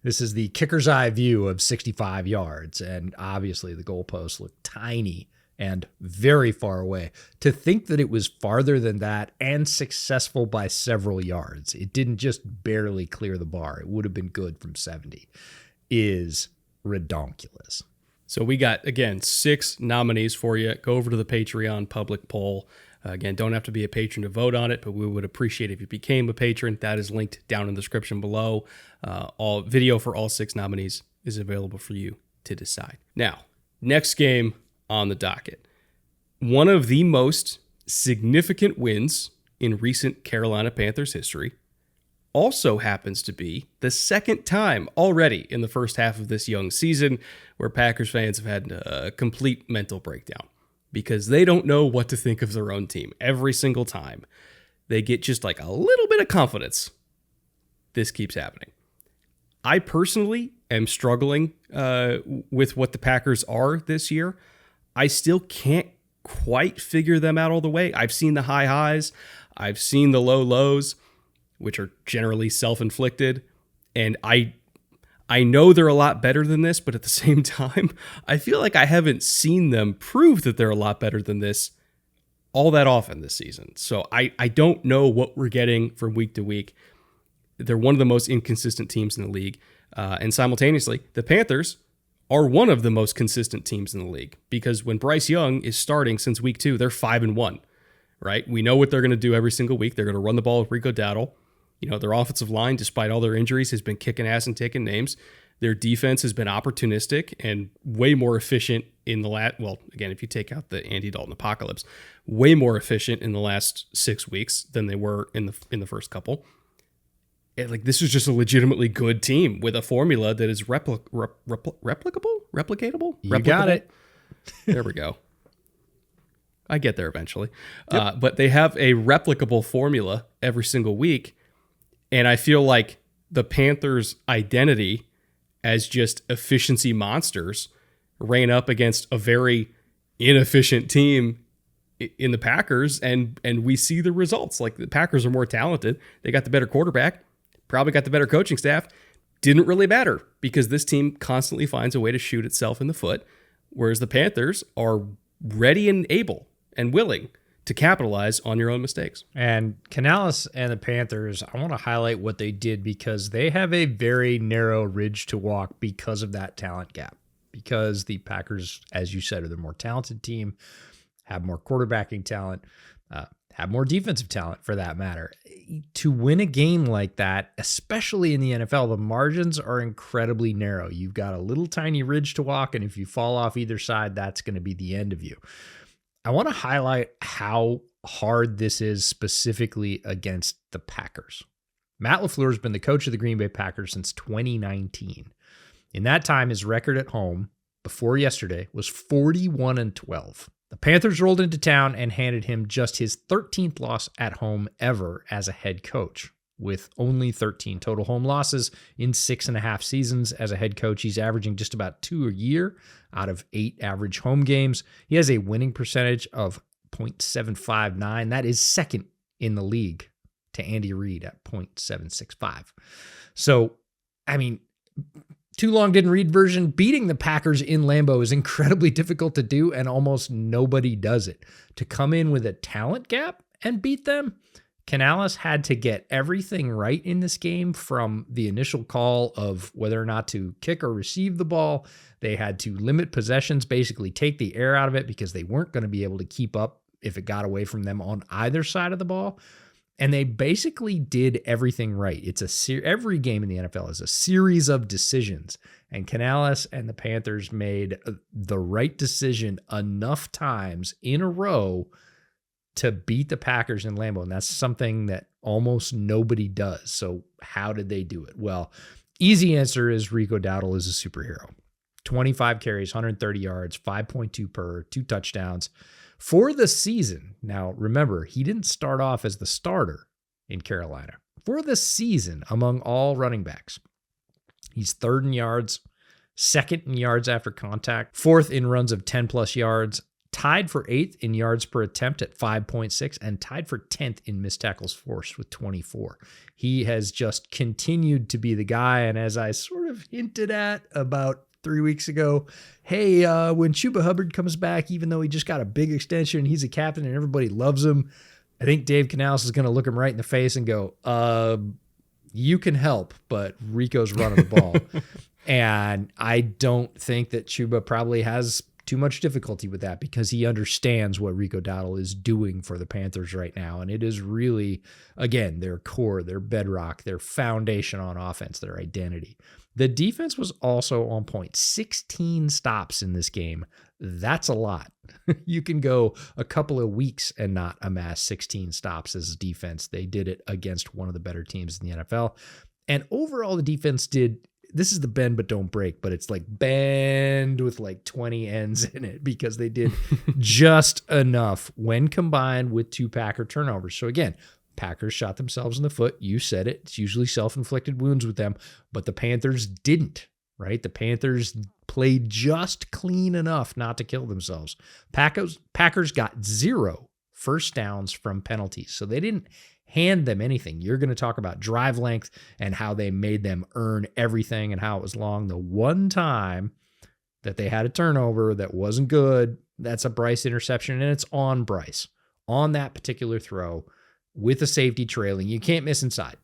This is the kicker's eye view of 65 yards, and obviously the goalposts looked tiny and very far away. To think that it was farther than that and successful by several yards, it didn't just barely clear the bar, it would have been good from 70, is redonkulous. So we got, again, 6 nominees for you. Go over to the Patreon public poll. Again, don't have to be a patron to vote on it, but we would appreciate if you became a patron. That is linked down in the description below. All video for all 6 nominees is available for you to decide. Now, next game on the docket. One of the most significant wins in recent Carolina Panthers history also happens to be the second time already in the first half of this young season where Packers fans have had a complete mental breakdown because they don't know what to think of their own team. Every single time they get just like a little bit of confidence, this keeps happening. I personally am struggling with what the Packers are this year. I still can't quite figure them out all the way. I've seen the high highs. I've seen the low lows, which are generally self-inflicted. And I know they're a lot better than this, but at the same time, I feel like I haven't seen them prove that they're a lot better than this all that often this season. So I don't know what we're getting from week to week. They're one of the most inconsistent teams in the league. And simultaneously, the Panthers are one of the most consistent teams in the league because when Bryce Young is starting since week 2, they're 5-1, right? We know what they're going to do every single week. They're going to run the ball with Rico Dowdle. You know, their offensive line, despite all their injuries, has been kicking ass and taking names. Their defense has been opportunistic and way more efficient in the last, well, again, if you take out the Andy Dalton apocalypse, way more efficient in the last 6 weeks than they were in the first couple. Like, this is just a legitimately good team with a formula that is replicatable. You got it. There we go. I get there eventually. Yep. But they have a replicable formula every single week. And I feel like the Panthers' identity as just efficiency monsters ran up against a very inefficient team in the Packers. And we see the results. Like, the Packers are more talented. They got the better quarterback. Probably got the better coaching staff. Didn't really matter because this team constantly finds a way to shoot itself in the foot, whereas the Panthers are ready and able and willing to capitalize on your own mistakes. And Canales and the Panthers, I want to highlight what they did because they have a very narrow ridge to walk because of that talent gap. Because the Packers, as you said, are the more talented team, have more quarterbacking talent, have more defensive talent for that matter. To win a game like that, especially in the NFL, the margins are incredibly narrow. You've got a little tiny ridge to walk, and if you fall off either side, that's going to be the end of you. I want to highlight how hard this is specifically against the Packers. Matt LaFleur has been the coach of the Green Bay Packers since 2019. In that time, his record at home before yesterday was 41-12. The Panthers rolled into town and handed him just his 13th loss at home ever as a head coach. With only 13 total home losses in 6.5 seasons as a head coach, he's averaging just about 2 a year out of 8 average home games. He has a winning percentage of .759. That is second in the league to Andy Reid at .765. So, I mean, too long didn't read version. Beating the Packers in Lambeau is incredibly difficult to do, and almost nobody does it. To come in with a talent gap and beat them, Canales had to get everything right in this game, from the initial call of whether or not to kick or receive the ball. They had to limit possessions, basically take the air out of it because they weren't going to be able to keep up if it got away from them on either side of the ball. And they basically did everything right. It's every game in the NFL is a series of decisions. And Canales and the Panthers made the right decision enough times in a row to beat the Packers in Lambeau, and that's something that almost nobody does. So how did they do it? Well, easy answer is Rico Dowdle is a superhero. 25 carries, 130 yards, 5.2 per, 2 touchdowns for the season. Now, remember, he didn't start off as the starter in Carolina. For the season, among all running backs, he's 3rd in yards, 2nd in yards after contact, 4th in runs of 10-plus yards, tied for 8th in yards per attempt at 5.6, and tied for 10th in missed tackles forced with 24. He has just continued to be the guy, and as I sort of hinted at about 3 weeks ago, hey, when Chuba Hubbard comes back, even though he just got a big extension, he's a captain and everybody loves him, I think Dave Canales is going to look him right in the face and go, you can help, but Rico's running the ball. And I don't think that Chuba probably has too much difficulty with that because he understands what Rico Dowdle is doing for the Panthers right now. And it is really, again, their core, their bedrock, their foundation on offense, their identity. The defense was also on point. 16 stops in this game. That's a lot. You can go a couple of weeks and not amass 16 stops as a defense. They did it against one of the better teams in the NFL. And overall, the defense did, this is the bend but don't break, but it's like bend with like 20 ends in it because they did just enough when combined with 2 Packer turnovers. So again, Packers shot themselves in the foot. You said it. It's usually self-inflicted wounds with them, but the Panthers didn't, right? The Panthers played just clean enough not to kill themselves. Packers got 0 first downs from penalties, so they didn't hand them anything. You're going to talk about drive length and how they made them earn everything and how it was long. The one time that they had a turnover that wasn't good, that's a Bryce interception, and it's on Bryce. On that particular throw, with a safety trailing, you can't miss inside.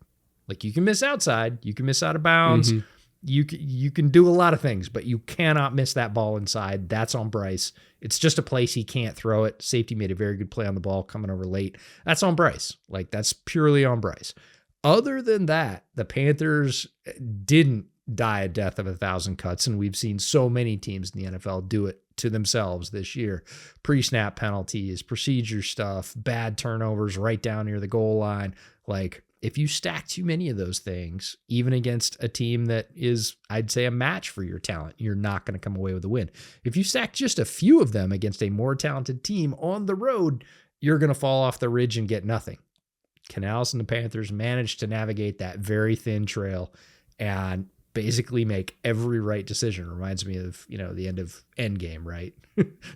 Like you can miss outside, you can miss out of bounds, you can do a lot of things, but you cannot miss that ball inside. That's on Bryce. It's just a place he can't throw it. Safety made a very good play on the ball coming over late. That's on Bryce. Like that's purely on Bryce. Other than that, the Panthers didn't die a death of 1,000 cuts, and we've seen so many teams in the NFL do it to themselves this year. Pre-snap penalties, procedure stuff, bad turnovers right down near the goal line. Like if you stack too many of those things, even against a team that is, I'd say, a match for your talent, you're not going to come away with a win. If you stack just a few of them against a more talented team on the road, you're going to fall off the ridge and get nothing. Canales and the Panthers managed to navigate that very thin trail and basically make every right decision. Reminds me of, the end of Endgame, right?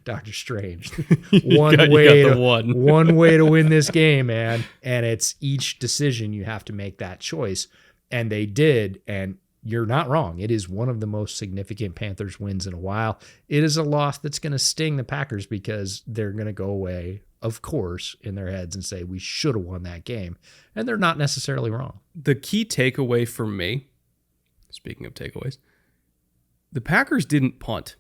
Doctor Strange. One way to win this game, man. And it's each decision you have to make that choice. And they did. And you're not wrong. It is one of the most significant Panthers wins in a while. It is a loss that's going to sting the Packers because they're going to go away, of course, in their heads and say, we should have won that game. And they're not necessarily wrong. The key takeaway for me, speaking of takeaways, the Packers didn't punt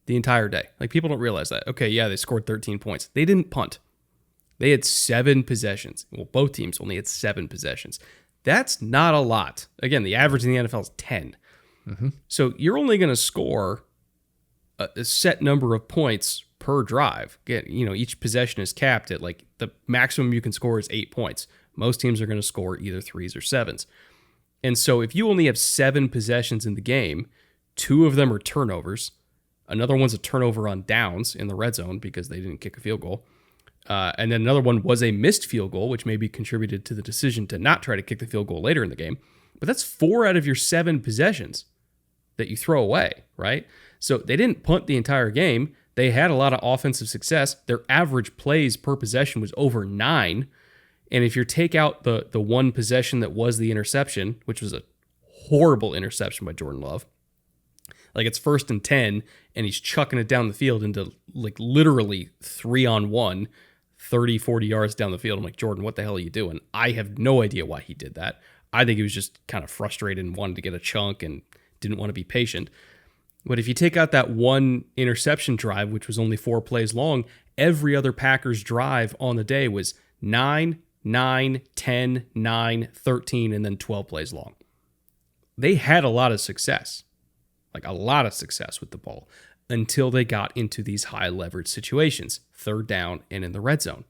the entire day. Like, people don't realize that. Okay, yeah, they scored 13 points. They didn't punt. They had 7 possessions. Well, both teams only had 7 possessions. That's not a lot. Again, the average in the NFL is 10. So you're only going to score a set number of points per drive. Each possession is capped at, like, the maximum you can score is 8 points. Most teams are going to score either 3s or 7s. And so if you only have 7 possessions in the game, 2 of them are turnovers. Another one's a turnover on downs in the red zone because they didn't kick a field goal. And then another one was a missed field goal, which maybe contributed to the decision to not try to kick the field goal later in the game. But that's 4 out of your 7 possessions that you throw away, right? So they didn't punt the entire game. They had a lot of offensive success. Their average plays per possession was over 9. And if you take out the one possession that was the interception, which was a horrible interception by Jordan Love, like it's 1st and 10, and he's chucking it down the field into like literally 3-on-1, 30, 40 yards down the field. I'm like, Jordan, what the hell are you doing? I have no idea why he did that. I think he was just kind of frustrated and wanted to get a chunk and didn't want to be patient. But if you take out that one interception drive, which was only 4 plays long, every other Packers drive on the day was 9, 10, 9, 13, and then 12 plays long. They had a lot of success, like a lot of success with the ball. until they got into these high leverage situations, third down and in the red zone.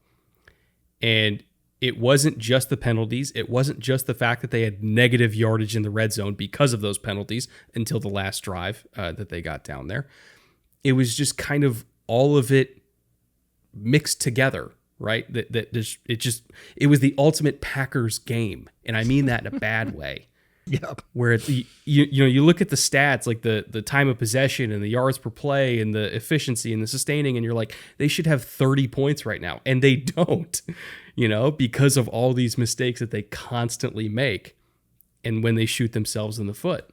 And it wasn't just the penalties. It wasn't just the fact that they had negative yardage in the red zone because of those penalties until the last drive that they got down there. It was just kind of all of it mixed together, right? It was the ultimate Packers game. And I mean that in a bad way. Yep. Where you look at the stats, like the time of possession and the yards per play and the efficiency and the sustaining, and you're like, they should have 30 points right now, and they don't, because of all these mistakes that they constantly make, and when they shoot themselves in the foot.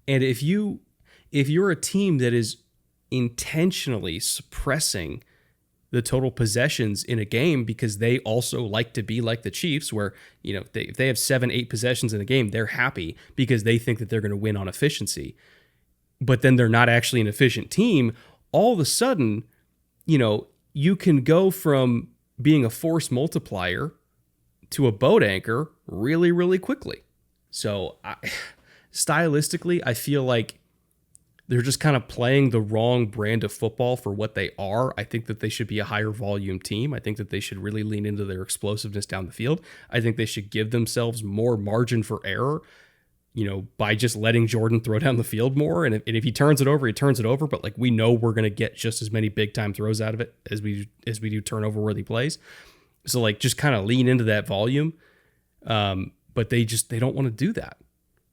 And if you're a team that is intentionally suppressing the total possessions in a game because they also like to be like the Chiefs, where, if they have 7-8 possessions in a game, they're happy because they think that they're going to win on efficiency. But then they're not actually an efficient team. All of a sudden, you can go from being a force multiplier to a boat anchor really, really quickly. So stylistically, I feel like they're just kind of playing the wrong brand of football for what they are. I think that they should be a higher volume team. I think that they should really lean into their explosiveness down the field. I think they should give themselves more margin for error, by just letting Jordan throw down the field more. And if he turns it over, he turns it over. But like, we know we're going to get just as many big time throws out of it as we do turnover worthy plays. So like, just kind of lean into that volume. But they don't want to do that.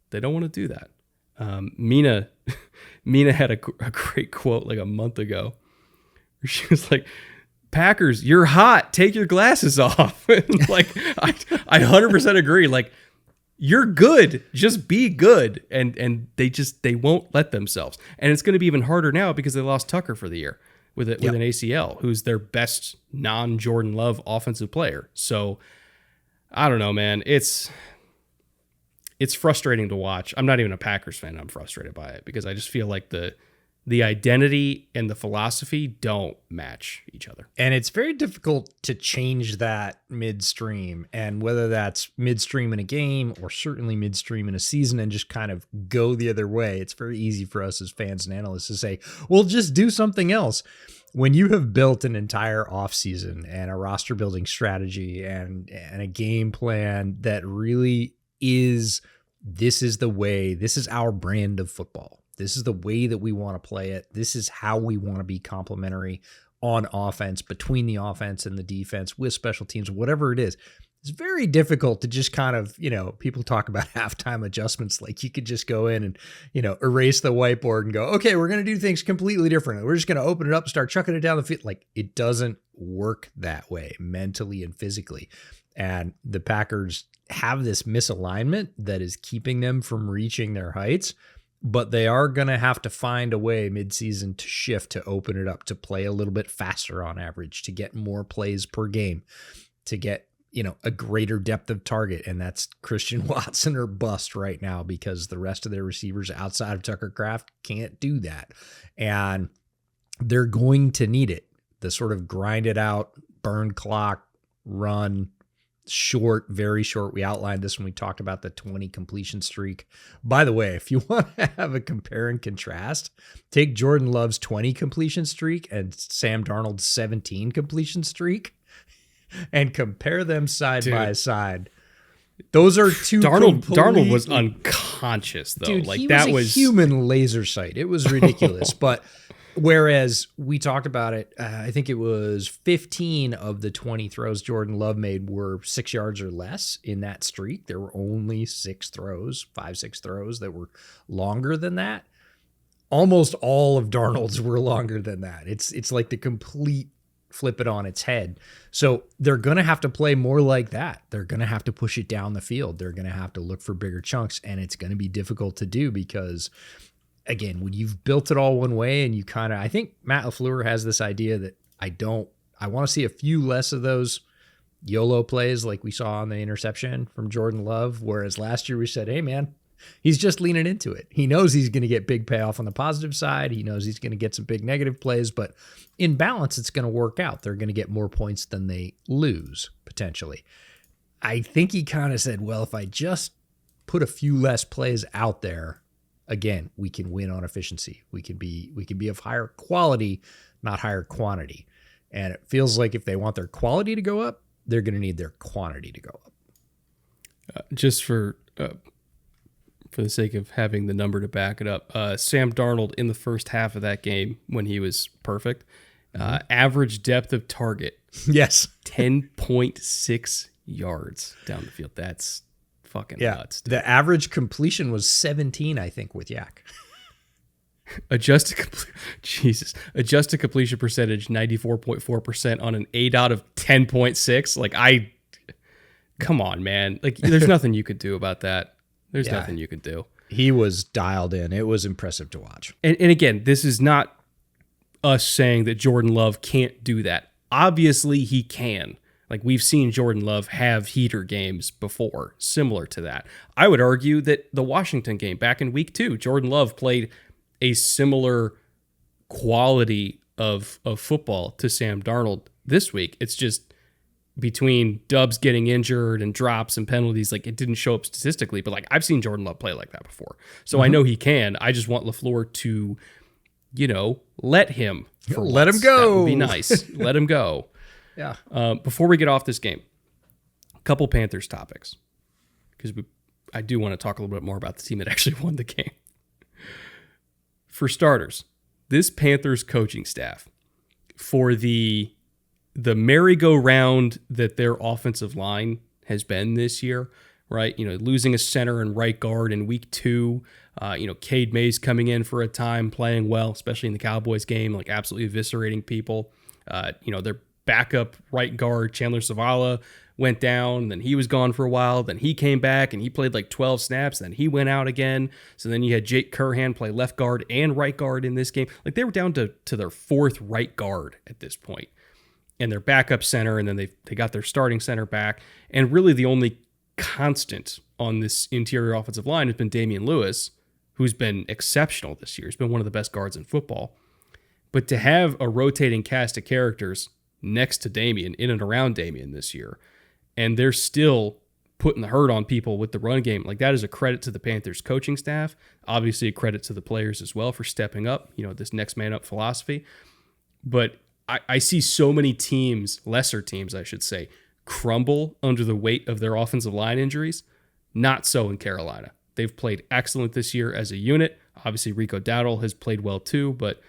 They don't want to do that. Mina had a great quote like a month ago where she was like, Packers, you're hot. Take your glasses off. And like, I 100% agree. Like, you're good. Just be good. And they won't let themselves. And it's going to be even harder now because they lost Tucker for the year with an ACL, who's their best non-Jordan Love offensive player. So I don't know, man. It's frustrating to watch. I'm not even a Packers fan. I'm frustrated by it because I just feel like the identity and the philosophy don't match each other. And it's very difficult to change that midstream. And whether that's midstream in a game or certainly midstream in a season and just kind of go the other way, it's very easy for us as fans and analysts to say, well, just do something else. When you have built an entire offseason and a roster building strategy and a game plan that really this is the way, this is our brand of football. This is the way that we want to play it. This is how we want to be complementary on offense, between the offense and the defense, with special teams, whatever it is. It's very difficult to just kind of, people talk about halftime adjustments. Like you could just go in and, erase the whiteboard and go, okay, we're going to do things completely differently. We're just going to open it up, start chucking it down the field. Like it doesn't work that way mentally and physically. And the Packers have this misalignment that is keeping them from reaching their heights, but they are going to have to find a way midseason to shift, to open it up, to play a little bit faster on average, to get more plays per game, to get, a greater depth of target. And that's Christian Watson or bust right now because the rest of their receivers outside of Tucker Kraft can't do that. And they're going to need it. The sort of grind it out, burn clock, run, short, very short. We outlined this when we talked about the 20 completion streak. By the way, if you want to have a compare and contrast, take Jordan Love's 20 completion streak and Sam Darnold's 17 completion streak and compare them side by side. Those are two. Darnold was unconscious though. Dude, like he that was a human laser sight. It was ridiculous. But whereas we talked about it, I think it was 15 of the 20 throws Jordan Love made were 6 yards or less in that streak. There were only 6 throws that were longer than that. Almost all of Darnold's were longer than that. It's like the complete flip it on its head. So they're going to have to play more like that. They're going to have to push it down the field. They're going to have to look for bigger chunks, and it's going to be difficult to do because, again, when you've built it all one way and you I think Matt LaFleur has this idea that I want to see a few less of those YOLO plays like we saw on the interception from Jordan Love, whereas last year we said, hey man, he's just leaning into it. He knows he's going to get big payoff on the positive side. He knows he's going to get some big negative plays, but in balance, it's going to work out. They're going to get more points than they lose, potentially. I think he kind of said, well, if I just put a few less plays out there, again, we can win on efficiency. We can be of higher quality, not higher quantity. And it feels like if they want their quality to go up, they're going to need their quantity to go up. Just for the sake of having the number to back it up, Sam Darnold in the first half of that game when he was perfect, average depth of target, yes, 10.6 yards down the field. That's fucking nuts. Dude. The average completion was 17, I think, with Yak. Adjusted completion percentage 94.4% on an ADOT of 10.6. Like come on, man. Like there's nothing you could do about that. There's nothing you could do. He was dialed in. It was impressive to watch. And again, this is not us saying that Jordan Love can't do that. Obviously, he can. Like we've seen Jordan Love have heater games before, similar to that. I would argue that the Washington game back in week 2, Jordan Love played a similar quality of football to Sam Darnold this week. It's just between Dubs getting injured and drops and penalties, like it didn't show up statistically, but like I've seen Jordan Love play like that before. So I know he can. I just want LaFleur to, let him. Let him go. That would be nice. Let him go. Yeah. Before we get off this game, a couple Panthers topics, because I do want to talk a little bit more about the team that actually won the game. For starters, this Panthers coaching staff, for the merry-go-round that their offensive line has been this year, right? Losing a center and right guard in week 2. Cade Mays coming in for a time, playing well, especially in the Cowboys game, like absolutely eviscerating people. Their backup right guard, Chandler Zavala, went down. Then he was gone for a while. Then he came back and he played like 12 snaps. Then he went out again. So then you had Jake Curhan play left guard and right guard in this game. Like they were down to their 4th right guard at this point. And their backup center, and then they got their starting center back. And really the only constant on this interior offensive line has been Damian Lewis, who's been exceptional this year. He's been one of the best guards in football. But to have a rotating cast of characters next to Damian, in and around Damian this year, and they're still putting the hurt on people with the run game, like that is a credit to the Panthers coaching staff. Obviously a credit to the players as well for stepping up, this next man up philosophy. But I see so many teams, lesser teams, I should say, crumble under the weight of their offensive line injuries. Not so in Carolina. They've played excellent this year as a unit. Obviously, Rico Dowdle has played well too, but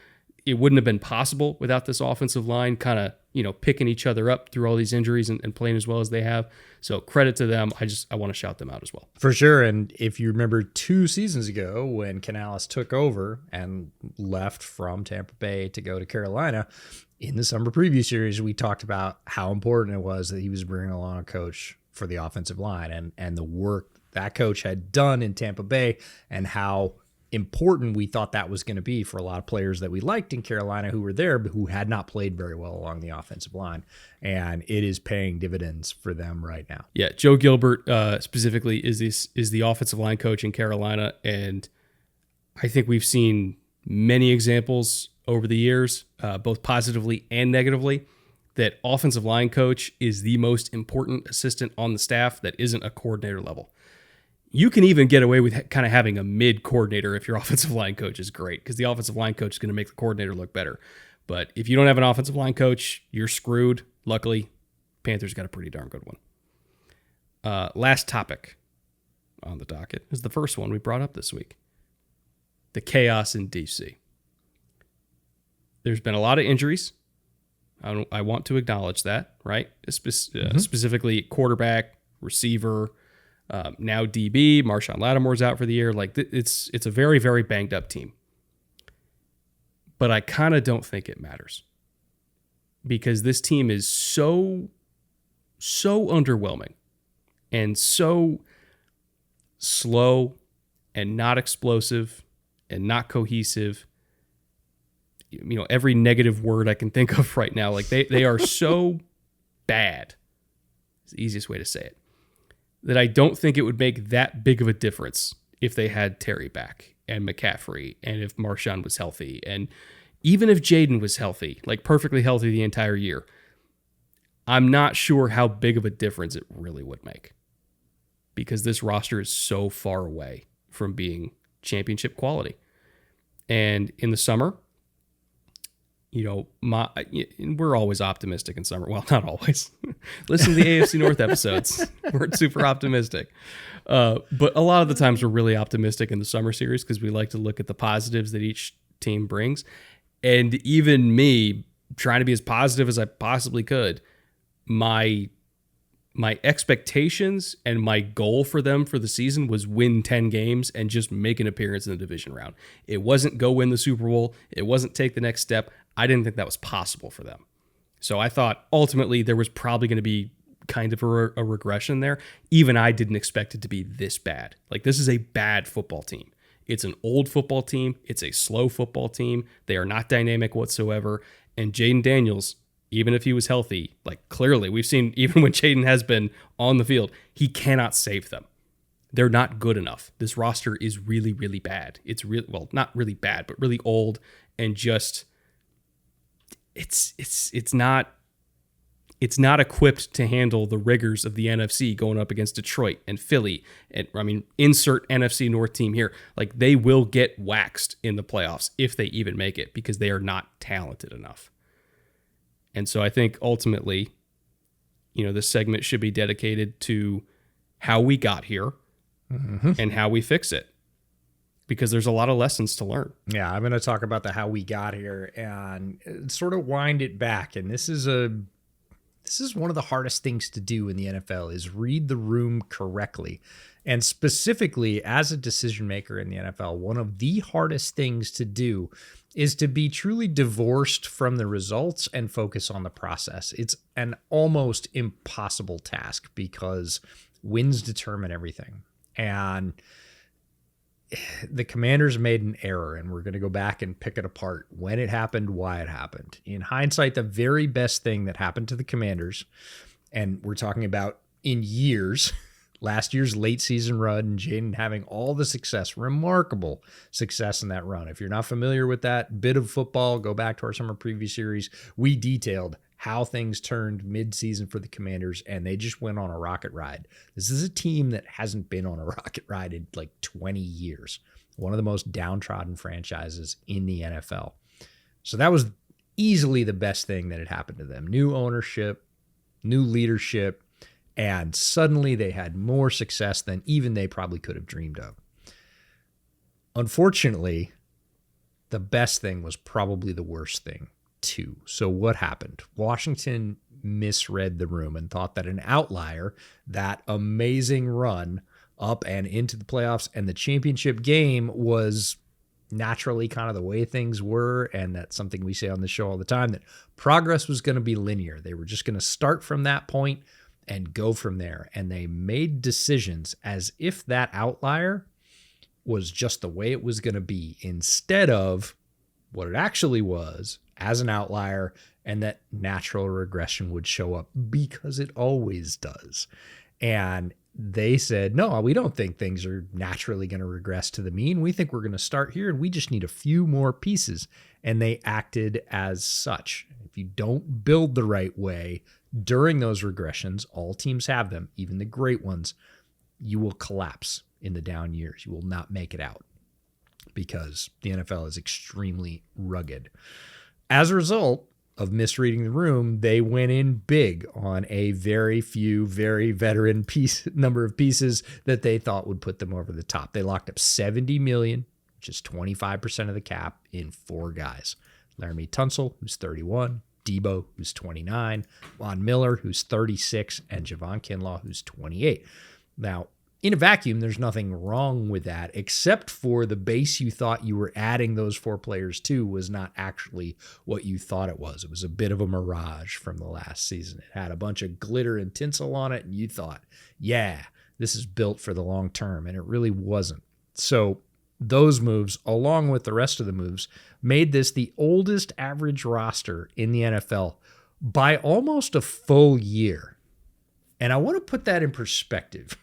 it wouldn't have been possible without this offensive line kind of, picking each other up through all these injuries and playing as well as they have. So credit to them. I want to shout them out as well. For sure. And if you remember 2 seasons ago when Canales took over and left from Tampa Bay to go to Carolina, in the summer preview series, we talked about how important it was that he was bringing along a coach for the offensive line and the work that coach had done in Tampa Bay and how important we thought that was going to be for a lot of players that we liked in Carolina who were there, but who had not played very well along the offensive line. And it is paying dividends for them right now. Yeah. Joe Gilbert specifically is the offensive line coach in Carolina. And I think we've seen many examples over the years, both positively and negatively, that offensive line coach is the most important assistant on the staff that isn't a coordinator level. You can even get away with kind of having a mid coordinator if your offensive line coach is great, because the offensive line coach is going to make the coordinator look better. But if you don't have an offensive line coach, you're screwed. Luckily, Panthers got a pretty darn good one. Last topic on the docket is the first one we brought up this week. The chaos in DC. There's been a lot of injuries. I want to acknowledge that, right? Specifically quarterback, receiver, now DB. Marshawn Lattimore's out for the year. Like it's a very, very banged up team. But I kind of don't think it matters, because this team is so underwhelming and so slow and not explosive and not cohesive. Every negative word I can think of right now, like they are so bad, it's the easiest way to say it, that I don't think it would make that big of a difference if they had Terry back and McCaffrey and if Marshawn was healthy. And even if Jaden was healthy, like perfectly healthy the entire year, I'm not sure how big of a difference it really would make, because this roster is so far away from being championship quality. And in the summer, we're always optimistic in summer. Well, not always. Listen to the AFC North episodes. We're super optimistic. But a lot of the times we're really optimistic in the summer series because we like to look at the positives that each team brings. And even me, trying to be as positive as I possibly could, my expectations and my goal for them for the season was win 10 games and just make an appearance in the division round. It wasn't go win the Super Bowl. It wasn't take the next step. I didn't think that was possible for them. So I thought ultimately there was probably going to be kind of a regression there. Even I didn't expect it to be this bad. Like, this is a bad football team. It's an old football team. It's a slow football team. They are not dynamic whatsoever. And Jaden Daniels, even if he was healthy, like clearly we've seen, even when Jaden has been on the field, he cannot save them. They're not good enough. This roster is really, really bad. It's really, well, not really bad, but really old, and just it's not equipped to handle the rigors of the NFC going up against Detroit and Philly. And I mean, insert NFC North team here. Like, they will get waxed in the playoffs if they even make it because they are not talented enough. And so I think ultimately, this segment should be dedicated to how we got here and how we fix it, because there's a lot of lessons to learn. Yeah, I'm going to talk about the how we got here and sort of wind it back. And this is one of the hardest things to do in the NFL, is read the room correctly. And specifically, as a decision maker in the NFL, one of the hardest things to do is to be truly divorced from the results and focus on the process. It's an almost impossible task because wins determine everything. And the Commanders made an error, and we're going to go back and pick it apart. When it happened, why it happened. In hindsight, the very best thing that happened to the Commanders, and we're talking about in years, last year's late season run, and Jaden having all the success, remarkable success in that run. If you're not familiar with that bit of football, go back to our summer preview series. We detailed how things turned mid-season for the Commanders, and they just went on a rocket ride. This is a team that hasn't been on a rocket ride in like 20 years. One of the most downtrodden franchises in the NFL. So that was easily the best thing that had happened to them. New ownership, new leadership, and suddenly they had more success than even they probably could have dreamed of. Unfortunately, the best thing was probably the worst thing too. So what happened? Washington misread the room and thought that an outlier, that amazing run up and into the playoffs and the championship game, was naturally kind of the way things were. And that's something we say on the show all the time, that progress was going to be linear. They were just going to start from that point and go from there. And they made decisions as if that outlier was just the way it was going to be, instead of what it actually was, as an outlier, and that natural regression would show up, because it always does. And they said, no, we don't think things are naturally going to regress to the mean. We think we're going to start here, and we just need a few more pieces. And they acted as such. If you don't build the right way during those regressions, all teams have them, even the great ones, you will collapse in the down years. You will not make it out, because the NFL is extremely rugged. As a result of misreading the room, they went in big on a very few, very veteran number of pieces that they thought would put them over the top. They locked up $70 million, which is 25% of the cap, in 4 guys. Laramie Tunsil, who's 31, Debo, who's 29, Von Miller, who's 36, and Javon Kinlaw, who's 28. Now, in a vacuum, there's nothing wrong with that, except for the base you thought you were adding those 4 players to was not actually what you thought it was. It was a bit of a mirage from the last season. It had a bunch of glitter and tinsel on it, and you thought, yeah, this is built for the long term, and it really wasn't. So those moves, along with the rest of the moves, made this the oldest average roster in the NFL by almost a full year. And I want to put that in perspective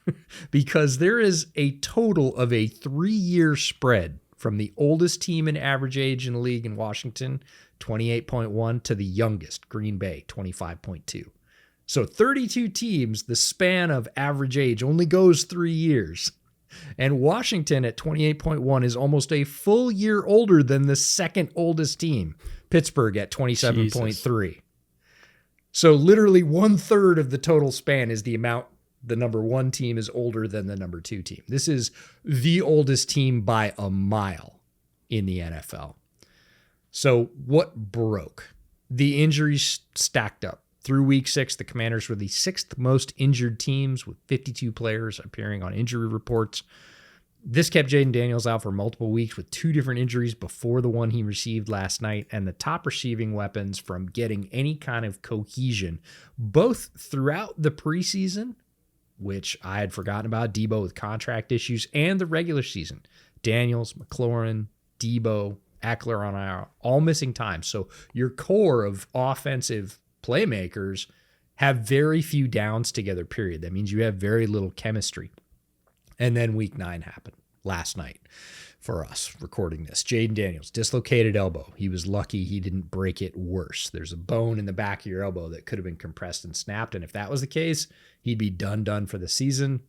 because there is a total of a 3-year spread from the oldest team in average age in the league in Washington, 28.1, to the youngest, Green Bay, 25.2. So 32 teams, the span of average age only goes 3 years. And Washington at 28.1 is almost a full year older than the second oldest team, Pittsburgh at 27.3. So literally 1/3 of the total span is the amount the number one team is older than the number two team. This is the oldest team by a mile in the NFL. So what broke? The injuries stacked up. Through week 6, the Commanders were the 6th most injured teams with 52 players appearing on injury reports. This kept Jaden Daniels out for multiple weeks with 2 different injuries before the one he received last night, and the top receiving weapons from getting any kind of cohesion, both throughout the preseason, which I had forgotten about, Debo with contract issues, and the regular season. Daniels, McLaurin, Debo, Eckler on IR, all missing time. So your core of offensive playmakers have very few downs together, period. That means you have very little chemistry. And then week 9 happened last night for us recording this. Jaden Daniels, dislocated elbow. He was lucky he didn't break it worse. There's a bone in the back of your elbow that could have been compressed and snapped. And if that was the case, he'd be done for the season.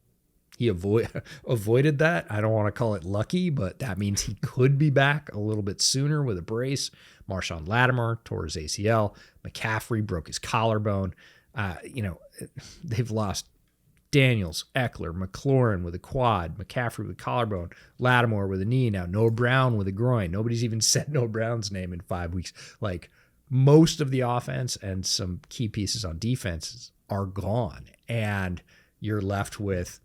He avoided that. I don't want to call it lucky, but that means he could be back a little bit sooner with a brace. Marshawn Lattimore tore his ACL. McCaffrey broke his collarbone. They've lost Daniels, Eckler, McLaurin with a quad, McCaffrey with a collarbone, Lattimore with a knee. Now Noah Brown with a groin. Nobody's even said Noah Brown's name in 5 weeks. Like, most of the offense and some key pieces on defenses are gone. And you're left with,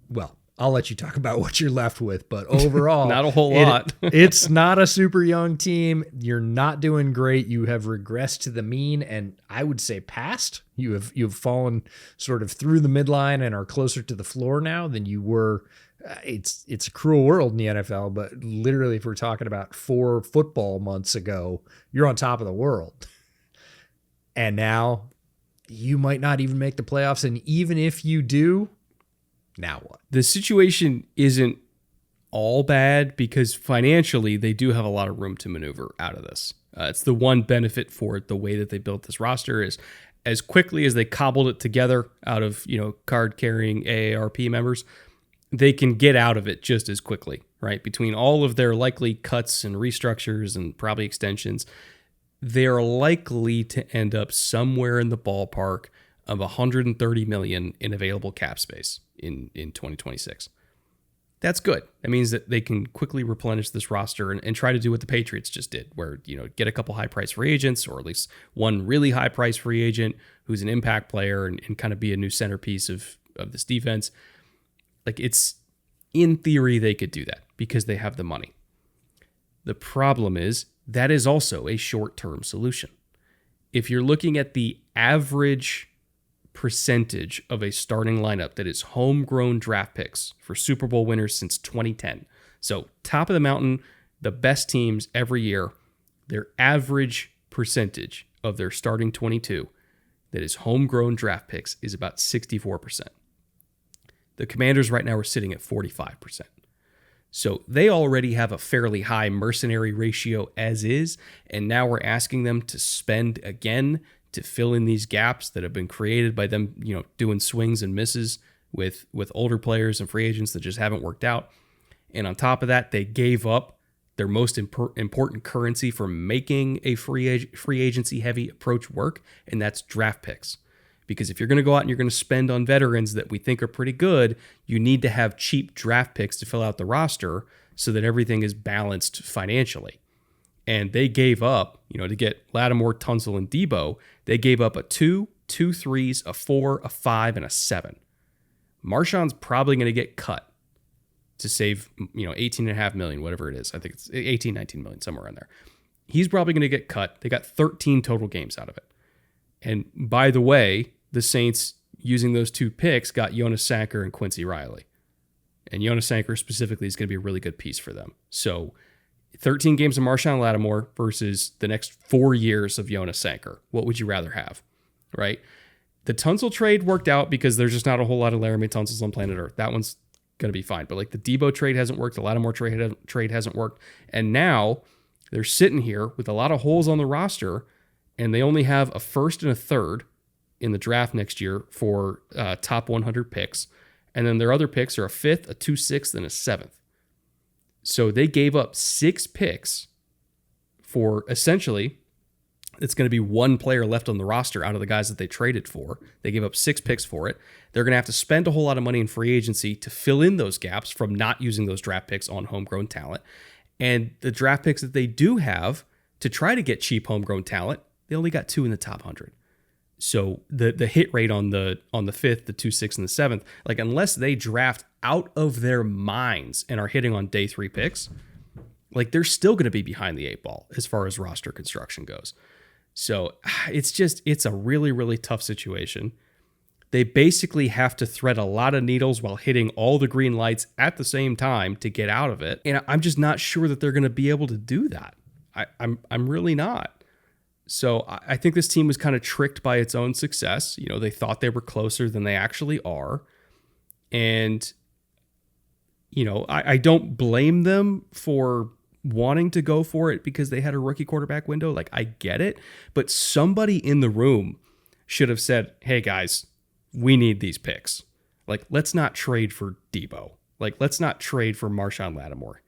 well, I'll let you talk about what you're left with, but overall, not a whole lot. It's not a super young team. You're not doing great. You have regressed to the mean, and I would say past. You've fallen sort of through the midline and are closer to the floor now than you were. It's a cruel world in the NFL, but literally, if we're talking about 4 football months ago, you're on top of the world, and now you might not even make the playoffs. And even if you do, now what? The situation isn't all bad because financially they do have a lot of room to maneuver out of this. It's the one benefit for the way that they built this roster is as quickly as they cobbled it together out of, card-carrying AARP members, they can get out of it just as quickly, right? Between all of their likely cuts and restructures and probably extensions, they're likely to end up somewhere in the ballpark of $130 million in available cap space in 2026. That's good. That means that they can quickly replenish this roster and try to do what the Patriots just did, where, get a couple high-price free agents, or at least one really high-price free agent who's an impact player and kind of be a new centerpiece of this defense. Like, it's, in theory, they could do that because they have the money. The problem is that is also a short-term solution. If you're looking at the average percentage of a starting lineup that is homegrown draft picks for Super Bowl winners since 2010. So top of the mountain, the best teams every year, their average percentage of their starting 22 that is homegrown draft picks is about 64%. The Commanders right now are sitting at 45%. So they already have a fairly high mercenary ratio as is, and now we're asking them to spend again to fill in these gaps that have been created by them, doing swings and misses with older players and free agents that just haven't worked out. And on top of that, they gave up their most important currency for making a free agency heavy approach work, and that's draft picks. Because if you're going to go out and you're going to spend on veterans that we think are pretty good, you need to have cheap draft picks to fill out the roster so that everything is balanced financially. And they gave up, to get Lattimore, Tunsil, and Debo, they gave up a 2, 2 3s, a 4, a 5, and a 7. Marshawn's probably going to get cut to save, $18.5 million, whatever it is. I think it's 18, 19 million, somewhere in there. He's probably going to get cut. They got 13 total games out of it. And by the way, the Saints, using those 2 picks, got Jonas Sanker and Quincy Riley. And Jonas Sanker specifically is going to be a really good piece for them. So 13 games of Marshawn Lattimore versus the next 4 years of Jonas Sanker. What would you rather have, right? The Tunsil trade worked out because there's just not a whole lot of Laramie Tunsils on planet Earth. That one's going to be fine. But like the Debo trade hasn't worked. The Lattimore trade hasn't worked. And now they're sitting here with a lot of holes on the roster, and they only have a first and a third in the draft next year for top 100 picks. And then their other picks are a 5th, a 2/6, and a 7th. So they gave up 6 picks for essentially, it's going to be one player left on the roster out of the guys that they traded for. They gave up 6 picks for it. They're going to have to spend a whole lot of money in free agency to fill in those gaps from not using those draft picks on homegrown talent. And the draft picks that they do have to try to get cheap homegrown talent, they only got 2 in the top 100. So the hit rate on the 5th, the 2/6, and the 7th, like unless they draft out of their minds and are hitting on day 3 picks, like they're still going to be behind the 8 ball as far as roster construction goes. So it's a really, really tough situation. They basically have to thread a lot of needles while hitting all the green lights at the same time to get out of it. And I'm just not sure that they're going to be able to do that. I'm really not. So I think this team was kind of tricked by its own success. You know, they thought they were closer than they actually are. And, you know, I don't blame them for wanting to go for it because they had a rookie quarterback window. Like, I get it. But somebody in the room should have said, hey, guys, we need these picks. Like, let's not trade for Debo. Like, let's not trade for Marshawn Lattimore.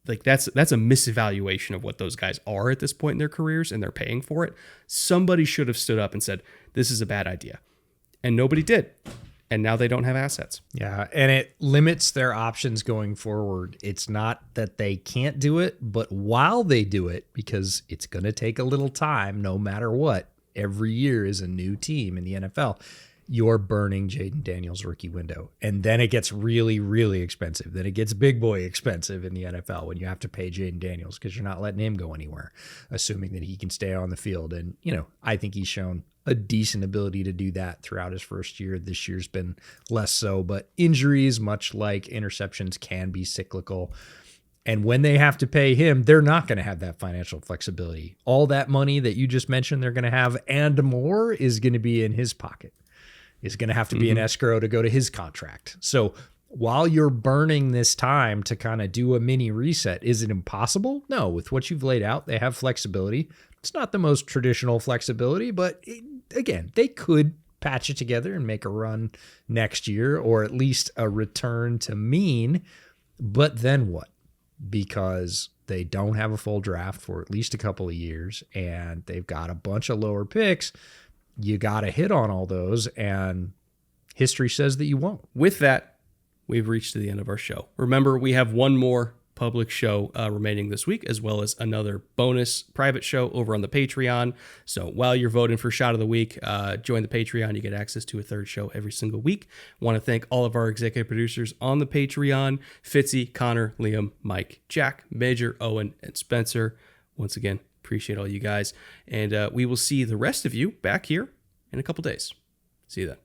Like, that's a misevaluation of what those guys are at this point in their careers, and they're paying for it. Somebody should have stood up and said, this is a bad idea. And nobody did. And now they don't have assets. Yeah, and it limits their options going forward. It's not that they can't do it, but while they do it, because it's going to take a little time, no matter what, every year is a new team in the NFL. You're burning Jaden Daniels' rookie window. And then it gets really, really expensive. Then it gets big boy expensive in the NFL when you have to pay Jaden Daniels because you're not letting him go anywhere, assuming that he can stay on the field. And, you know, I think he's shown a decent ability to do that throughout his first year. This year's been less so, but injuries, much like interceptions, can be cyclical. And when they have to pay him, they're not going to have that financial flexibility. All that money that you just mentioned they're going to have and more is going to be in his pocket. Is going to have to be an escrow to go to his contract. So while you're burning this time to kind of do a mini reset, is it impossible? No, with what you've laid out, they have flexibility. It's not the most traditional flexibility, but again, they could patch it together and make a run next year, or at least a return to mean. But then what? Because they don't have a full draft for at least a couple of years, and they've got a bunch of lower picks. You got to hit on all those, and history says that you won't. With that, we've reached the end of our show. Remember, we have one more public show remaining this week, as well as another bonus private show over on the Patreon. So while you're voting for Shot of the Week, join the Patreon. You get access to a third show every single week. Want to thank all of our executive producers on the Patreon: Fitzy, Connor, Liam, Mike, Jack, Major, Owen, and Spencer. Once again, appreciate all you guys. And we will see the rest of you back here in a couple days. See you then.